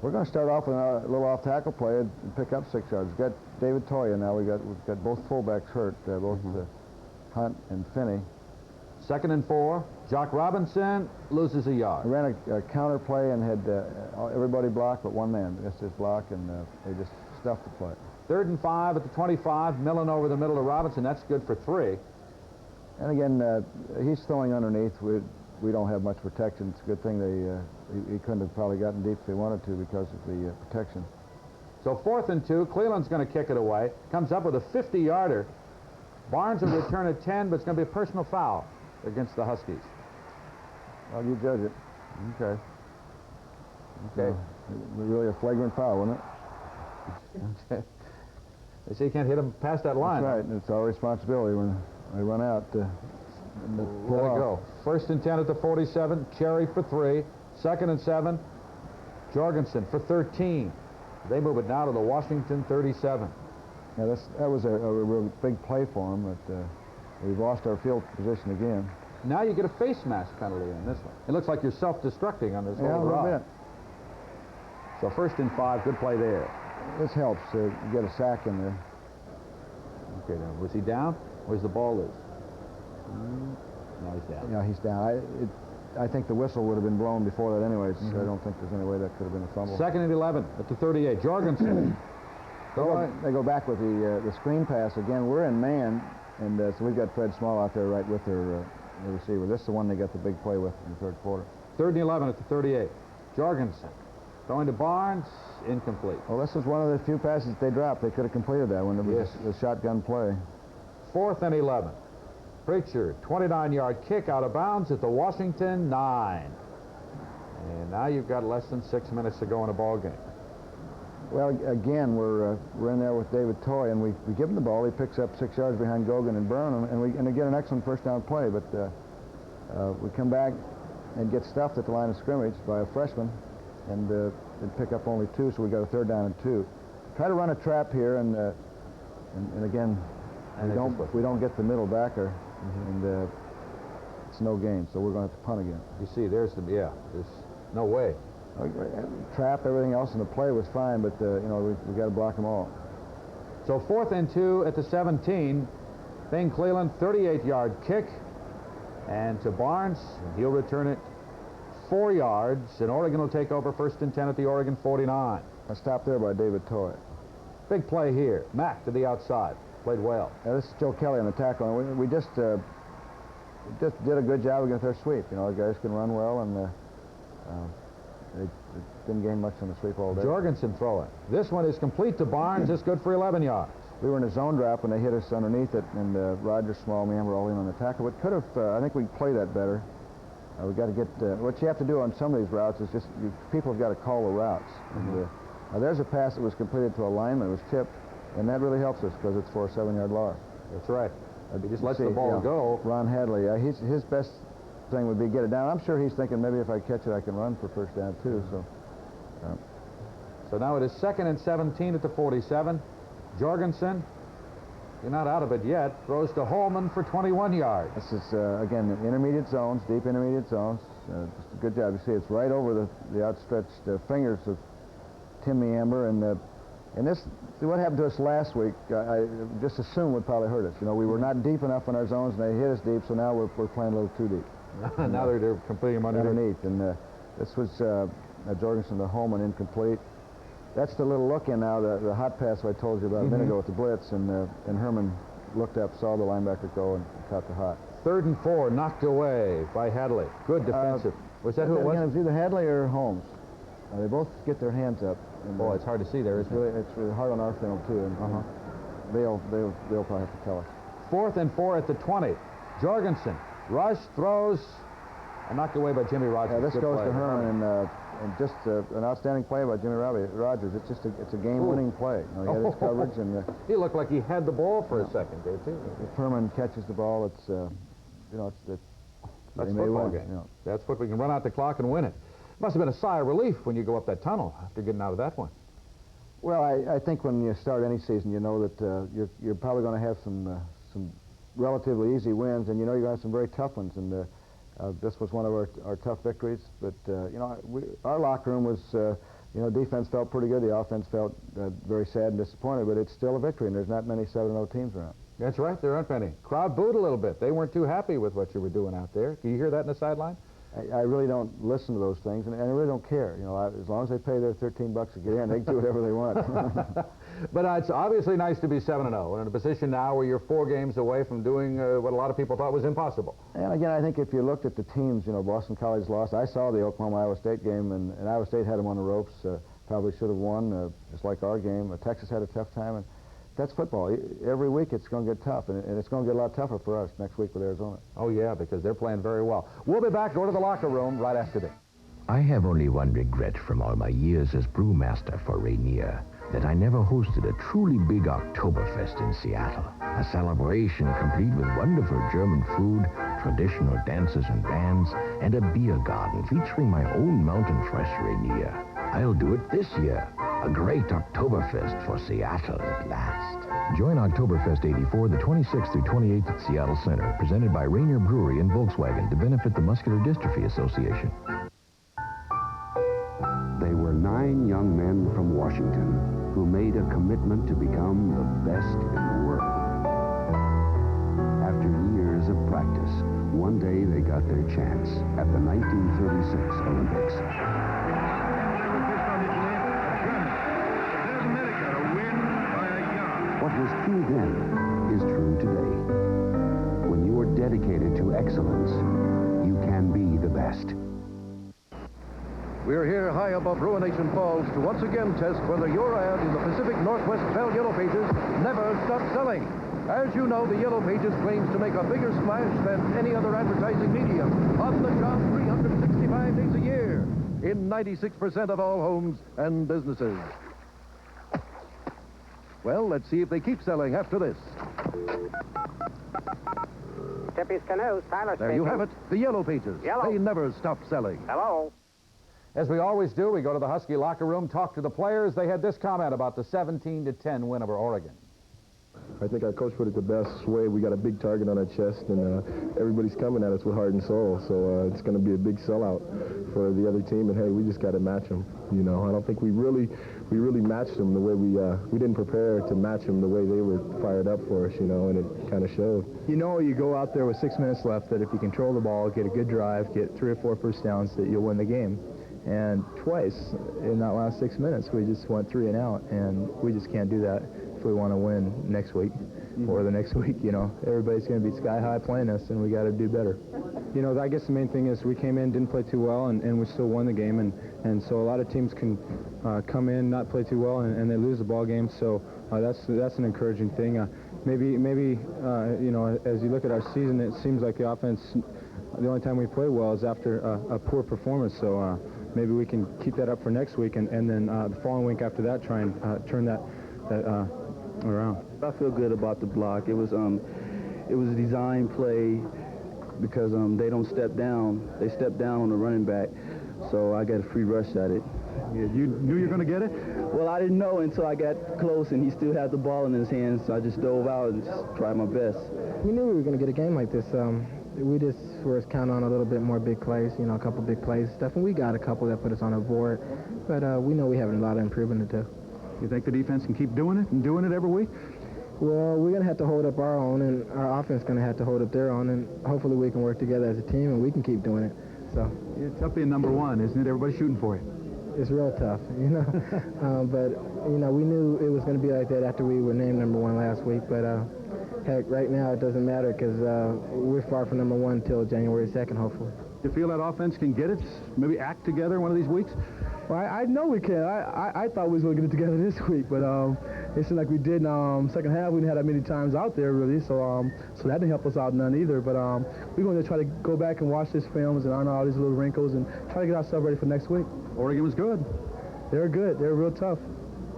we're going to start off with a little off-tackle play and pick up 6 yards. We've got David Toya now. We've got both fullbacks hurt, both Hunt and Finney. 2nd and 4. Jock Robinson loses a yard. We ran a counter play and had everybody blocked but one man. That's his block, and they just stuffed the play. 3rd and 5 at the 25. Millen over the middle to Robinson. That's good for 3. And again, he's throwing underneath. We don't have much protection. It's a good thing he couldn't have probably gotten deep if he wanted to because of the protection. So 4th and 2. Cleveland's going to kick it away. Comes up with a 50-yarder. Barnes will return at 10, but it's going to be a personal foul against the Huskies. Well, you judge it. Okay. Okay. Really a flagrant foul, wasn't it? Okay. They say you can't hit him past that line. That's right. It's our responsibility when they run out. Let it go. 1st and 10 at the 47. Cherry for 3. 2nd and 7. Jorgensen for 13. They move it now to the Washington 37. Yeah, that was a real big play for them, but we've lost our field position again. Now you get a face mask penalty in this one. It looks like you're self-destructing on this whole drive. So 1st and 5, good play there. This helps to get a sack in there. Okay, now was he down? Where's the ball loose? No, he's down. Yeah, he's down. I think the whistle would have been blown before that anyways. I don't think there's any way that could have been a fumble. 2nd and 11 at the 38. Jorgensen. They go back with the screen pass again. We're in man, and so we've got Fred Small out there right with their receiver. This is the one they got the big play with in the 3rd quarter. 3rd and 11 at the 38. Jorgensen throwing to Barnes, incomplete. Well, this was one of the few passes they dropped. They could have completed that one. It was the shotgun play. 4th and 11. Preacher, 29-yard kick out of bounds at the Washington 9. And now you've got less than 6 minutes to go in a ball game. Well, again, we're in there with David Toy, and we give him the ball. He picks up 6 yards behind Gogan and Burnham, and they get an excellent first down play. But we come back and get stuffed at the line of scrimmage by a freshman, and pick up only 2, so we got a 3rd down and 2. Try to run a trap here, and again, we don't get the middle backer, and it's no gain. So we're going to have to punt again. You see, there's no way. Trap, everything else in the play was fine, but we got to block them all. So 4th and 2 at the 17. Thane Cleland, 38-yard kick, and to Barnes, and he'll return it 4 yards, and Oregon will take over 1st and 10 at the Oregon 49. A stop there by David Toy. Big play here. Mack to the outside. Played well. Yeah, this is Joe Kelly on the tackle. We just did a good job against their sweep. The guys can run well, and they didn't gain much on the sweep all day. Jorgensen throwing. This one is complete to Barnes. It's good for 11 yards. We were in a zone drop when they hit us underneath it, and Roger, Small man were all in on the tackle. But could have, I think we can play that better. We got to get, what you have to do on some of these routes is just, people have got to call the routes. Now there's a pass that was completed to a lineman, it was tipped, and that really helps us because it's for a 7-yard loss. That's right. He just lets the ball go. Ron Hadley, his best thing would be get it down. I'm sure he's thinking maybe if I catch it, I can run for 1st down too. So now it is 2nd and 17 at the 47. Jorgensen, you're not out of it yet, throws to Holman for 21 yards. This is, again, intermediate zones, deep intermediate zones. Just a good job. You see it's right over the outstretched fingers of Tim Meamber, and And this, see what happened to us last week, I just assumed would probably hurt us. You know, we were not deep enough in our zones, and they hit us deep, so now we're playing a little too deep. Now they're completing them underneath. And this was Jorgensen to Holman incomplete. That's the little look in now, the hot pass I told you about a minute ago with the blitz, and Herman looked up, saw the linebacker go, and caught the hot. 3rd and 4, knocked away by Hadley. Good defensive. Was that who it was? Again, it was either Hadley or Holmes. They both get their hands up. And, boy, it's hard to see there, isn't it? It's really hard on our film, too. And they'll probably have to tell us. 4th and 4 at the 20. Jorgensen, rush, throws, and knocked away by Jimmy Rogers. Yeah, this Good goes play. to Herman, and just an outstanding play by Jimmy Rogers. It's a game-winning play. You know, he had his coverage, and he looked like he had the ball for a second there, too. If Herman catches the ball, it's that's a football game. You know. That's what we can run out the clock and win it. Must have been a sigh of relief when you go up that tunnel after getting out of that one. Well, I think when you start any season, you know that you're probably going to have some relatively easy wins, and you know you're going to have some very tough ones. And this was one of our tough victories. But you know, our locker room was, you know, defense felt pretty good. The offense felt very sad and disappointed. But it's still a victory, and there's not many 7-0 teams around. That's right, there aren't many. Crowd booed a little bit. They weren't too happy with what you were doing out there. Do you hear that in the sideline? I really don't listen to those things, and I really don't care. You know, as long as they pay their $13 to get in, they can do whatever they want. But it's obviously nice to be 7-0, and in a position now where you're 4 games away from doing what a lot of people thought was impossible. And again, I think if you looked at the teams, you know, Boston College lost. I saw the Oklahoma-Iowa State game, and Iowa State had them on the ropes. Probably should have won, just like our game. Texas had a tough time, and that's football. Every week it's going to get tough, and it's going to get a lot tougher for us next week with Arizona. Oh, yeah, because they're playing very well. We'll be back. Go to the locker room right after this. I have only one regret from all my years as brewmaster for Rainier, that I never hosted a truly big Oktoberfest in Seattle. A celebration complete with wonderful German food, traditional dances and bands, and a beer garden featuring my own mountain fresh Rainier. I'll do it this year. A great Oktoberfest for Seattle at last. Join Oktoberfest 84 the 26th through 28th at Seattle Center, presented by Rainier Brewery and Volkswagen to benefit the Muscular Dystrophy Association. They were 9 young men from Washington who made a commitment to become the best in the world. After years of practice, one day they got their chance at the 1936 Olympics. What was true then is true today. When you are dedicated to excellence, you can be the best. We're here high above Ruination Falls to once again test whether your ad in the Pacific Northwest Bell Yellow Pages never stops selling. As you know, the Yellow Pages claims to make a bigger splash than any other advertising medium. On the job 365 days a year in 96% of all homes and businesses. Well, let's see if they keep selling after this. Tippy's Canoes, Tyler There you have it, the Yellow Pages. Yellow. They never stop selling. Hello. As we always do, we go to the Husky locker room, talk to the players. They had this comment about the 17-10 win over Oregon. I think our coach put it the best way. We got a big target on our chest, and everybody's coming at us with heart and soul. So it's going to be a big sellout for the other team. And hey, we just got to match them. You know, I don't think we really matched them the way we didn't prepare to match them the way they were fired up for us. You know, and it kind of showed. You know, you go out there with 6 minutes left that if you control the ball, get a good drive, get 3 or 4 first downs, that you'll win the game. And twice in that last 6 minutes, we just went 3 and out, and we just can't do that if we want to win next week or the next week. You know, everybody's going to be sky high playing us, and we got to do better. You know, I guess the main thing is we came in, didn't play too well, and we still won the game. And so a lot of teams can come in, not play too well, and they lose the ball game. So that's an encouraging thing. Maybe you know, as you look at our season, it seems like the offense, the only time we play well is after a poor performance. So maybe we can keep that up for next week, and then the following week after that, try and turn that around. I feel good about the block. It was a design play because they don't step down. They step down on the running back, so I got a free rush at it. Yeah, you knew you were going to get it? Well, I didn't know until I got close, and he still had the ball in his hands, so I just dove out and just tried my best. We knew we were going to get a game like this. We just were counting on a little bit more big plays, you know, a couple big plays and stuff, and we got a couple that put us on a board, but we know we have a lot of improvement to do. You think the defense can keep doing it and doing it every week? Well, we're going to have to hold up our own, and our offense is going to have to hold up their own, and hopefully we can work together as a team, and we can keep doing it. So it's tough being number one, isn't it? Everybody's shooting for you. It's real tough, you know. But, you know, we knew it was going to be like that after we were named number one last week. But, heck, right now it doesn't matter because we're far from number one until January 2nd, hopefully. Do you feel that offense can get it, maybe act together one of these weeks? Well, I know we can. I thought we was going to get it together this week, but it seemed like we did. Second half, we didn't have that many times out there, really, so that didn't help us out none either. But we're going to try to go back and watch these films and iron out all these little wrinkles and try to get ourselves ready for next week. Oregon was good. They're good. They're real tough.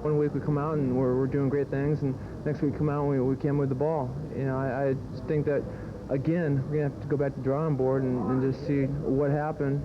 One week we come out and we're doing great things, and next week we come out and we can't move the ball. You know, I just think that, again, we're going to have to go back to the drawing board and just see what happened,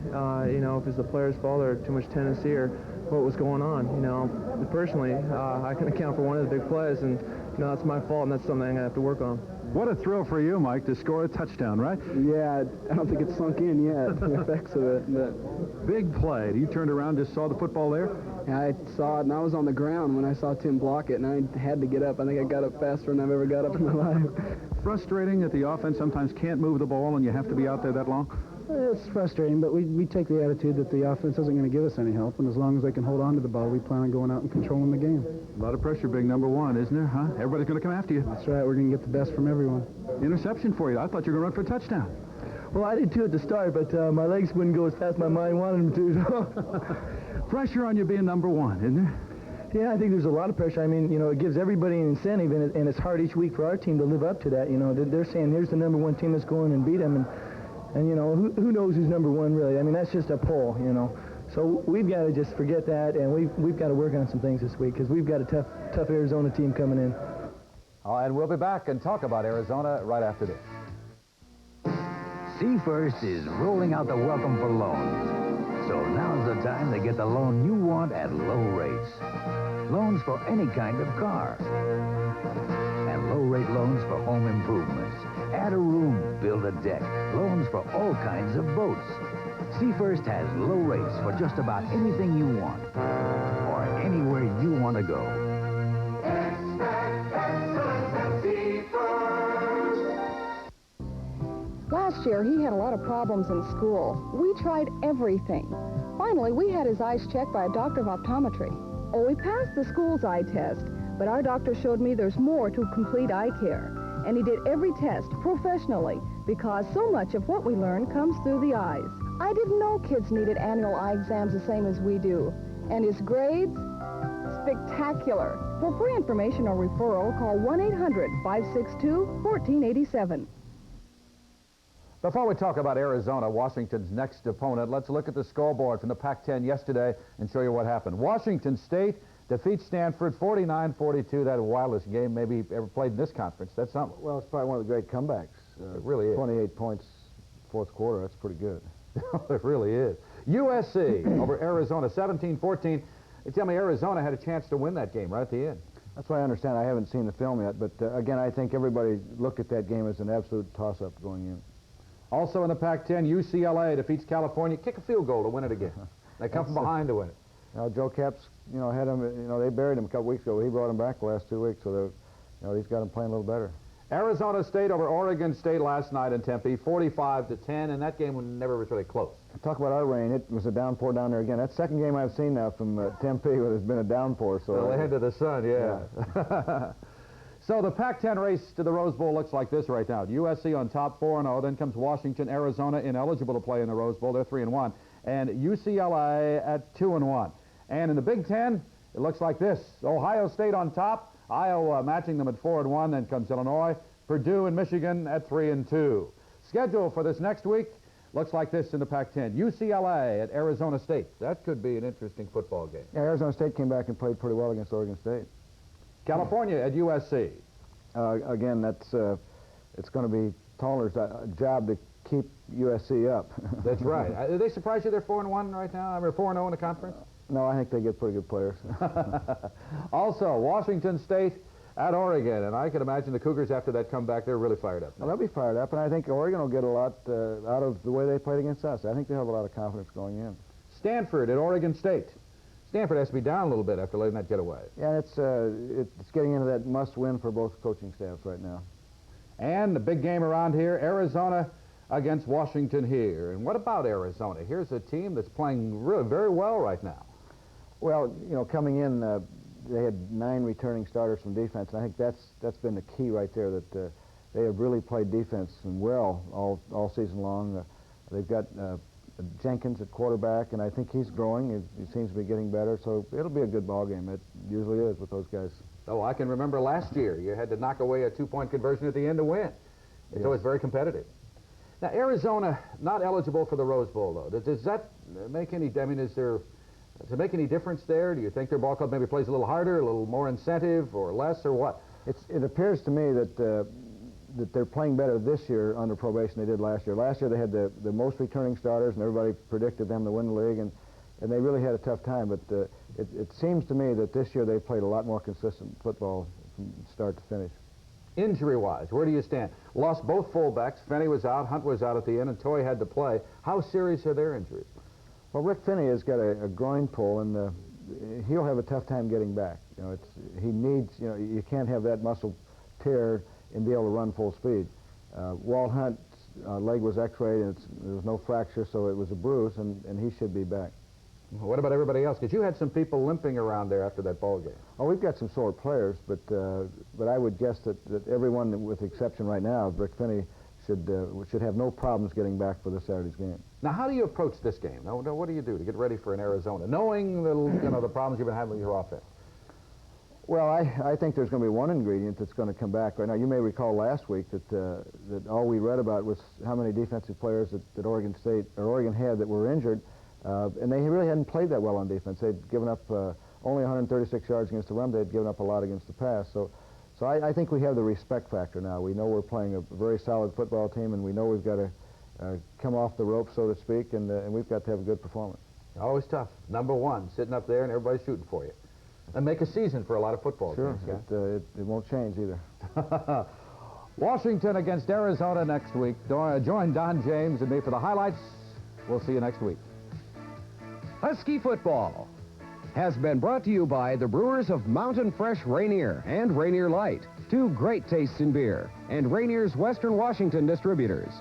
you know, if it's the player's fault or too much tendency or what was going on. You know, personally, I can account for one of the big plays, and, you know, that's my fault, and that's something I'm going to have to work on. What a thrill for you, Mike, to score a touchdown, right? Yeah, I don't think it's sunk in yet, the effects of it. But big play. You turned around, just saw the football there? Yeah, I saw it, and I was on the ground when I saw Tim block it, and I had to get up. I think I got up faster than I've ever got up in my life. Frustrating that the offense sometimes can't move the ball and you have to be out there that long? It's frustrating, but we take the attitude that the offense isn't going to give us any help, and as long as they can hold on to the ball, we plan on going out and controlling the game. A lot of pressure being number one, isn't there, huh? Everybody's going to come after you. That's right. We're going to get the best from everyone. Interception for you. I thought you were going to run for a touchdown. Well, I did too at the start, but my legs wouldn't go as fast as my mind wanted them to. Pressure on you being number one, isn't there? Yeah, I think there's a lot of pressure. I mean, you know, it gives everybody an incentive, and it's hard each week for our team to live up to that. You know, they're saying, here's the number one team, let's go in and beat them, and you know, who knows who's number one, really? I mean, that's just a poll, you know. So we've got to just forget that, and we've got to work on some things this week, because we've got a tough Arizona team coming in. And we'll be back and talk about Arizona right after this. See First is rolling out the welcome for loans. So now's the time to get the loan you want at low rates. Loans for any kind of car. And low-rate loans for home improvements. Add a room, build a deck. Loans for all kinds of boats. See First has low rates for just about anything you want. Or anywhere you want to go. Last year, he had a lot of problems in school. We tried everything. Finally, we had his eyes checked by a doctor of optometry. Oh, we passed the school's eye test, but our doctor showed me there's more to complete eye care. And he did every test professionally because so much of what we learn comes through the eyes. I didn't know kids needed annual eye exams the same as we do. And his grades? Spectacular. For free information or referral, call 1-800-562-1487. Before we talk about Arizona, Washington's next opponent, let's look at the scoreboard from the Pac-10 yesterday and show you what happened. Washington State defeats Stanford 49-42. That wildest game maybe ever played in this conference. That's something. Well, it's probably one of the great comebacks. It really is. 28 points, fourth quarter. That's pretty good. It really is. USC over Arizona 17-14. They tell me Arizona had a chance to win that game right at the end. That's what I understand. I haven't seen the film yet, but again, I think everybody looked at that game as an absolute toss-up going in. Also in the Pac-10, UCLA defeats California. Kick a field goal to win it again. They come from behind to win it. Joe Capps, had him. They buried him a couple weeks ago. He brought him back the last 2 weeks, so he's got him playing a little better. Arizona State over Oregon State last night in Tempe, 45-10, and that game never was really close. Talk about our rain. It was a downpour down there again. That's the second game I've seen now from Tempe where there's been a downpour. So the land of the sun, yeah. So the Pac-10 race to the Rose Bowl looks like this right now. USC on top 4-0. Then comes Washington, Arizona ineligible to play in the Rose Bowl. They're 3-1. And UCLA at 2-1. And in the Big Ten, it looks like this. Ohio State on top. Iowa matching them at 4-1. Then comes Illinois, Purdue, and Michigan at 3-2. Schedule for this next week looks like this in the Pac-10. UCLA at Arizona State. That could be an interesting football game. Yeah, Arizona State came back and played pretty well against Oregon State. California at USC. Again, it's going to be Toller's job to keep USC up. That's right. Are they surprised you they're 4-1 right now? I mean, 4-0 in the conference? No, I think they get pretty good players. Also, Washington State at Oregon, and I can imagine the Cougars after that comeback, they're really fired up. Well, they'll be fired up, and I think Oregon will get a lot out of the way they played against us. I think they have a lot of confidence going in. Stanford at Oregon State. Stanford has to be down a little bit after letting that get away. Yeah, it's getting into that must-win for both coaching staffs right now. And the big game around here, Arizona against Washington here. And what about Arizona? Here's a team that's playing really very well right now. Well, you know, coming in, they had 9 returning starters from defense, and I think that's been the key right there, that they have really played defense and well all season long. They've got Jenkins at quarterback, and I think he's growing. He seems to be getting better, so it'll be a good ball game. It usually is with those guys. Oh, I can remember last year you had to knock away a 2-point conversion at the end to win. It's always very competitive. Now, Arizona not eligible for the Rose Bowl, though. Does that make any, I mean, does it make any difference there? Do you think their ball club maybe plays a little harder, a little more incentive, or less, or what? It appears to me that that they're playing better this year under probation than they did last year. Last year they had the most returning starters, and everybody predicted them to win the league, and they really had a tough time. But it seems to me that this year they played a lot more consistent football from start to finish. Injury-wise, where do you stand? Lost both fullbacks. Finney was out, Hunt was out at the end, and Toy had to play. How serious are their injuries? Well, Rick Finney has got a groin pull, and he'll have a tough time getting back. You know, he needs, you know, you can't have that muscle tear and be able to run full speed. Walt Hunt's leg was x-rayed, and there was no fracture, so it was a bruise, and he should be back. What about everybody else? Because you had some people limping around there after that ball game. Oh, we've got some sore players, but I would guess that everyone, with the exception right now of Rick Finney, should have no problems getting back for this Saturday's game. Now, how do you approach this game? Now, what do you do to get ready for an Arizona, knowing the problems you've been having with your offense? Well, I think there's going to be one ingredient that's going to come back right now. You may recall last week that all we read about was how many defensive players that Oregon State or Oregon had that were injured, and they really hadn't played that well on defense. They'd given up only 136 yards against the run. They'd given up a lot against the pass. So I think we have the respect factor now. We know we're playing a very solid football team, and we know we've got to come off the rope, so to speak, and we've got to have a good performance. Always tough. Number one, sitting up there and everybody's shooting for you. And make a season for a lot of football sure. teams. Sure, it won't change either. Washington against Arizona next week. Join Don James and me for the highlights. We'll see you next week. Husky Football has been brought to you by the brewers of Mountain Fresh Rainier and Rainier Light, 2 great tastes in beer, and Rainier's Western Washington distributors.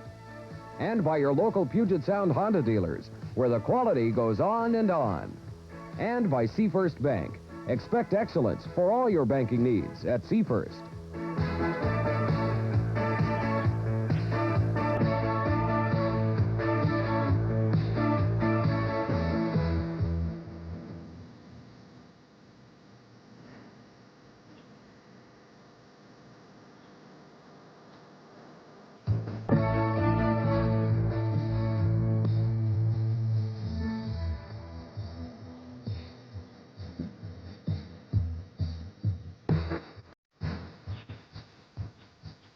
And by your local Puget Sound Honda dealers, where the quality goes on and on. And by Seafirst Bank. Expect excellence for all your banking needs at Seafirst.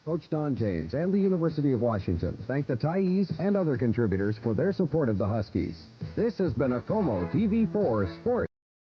Coach Don James and the University of Washington thank the Tyes and other contributors for their support of the Huskies. This has been a Como TV4 Sports.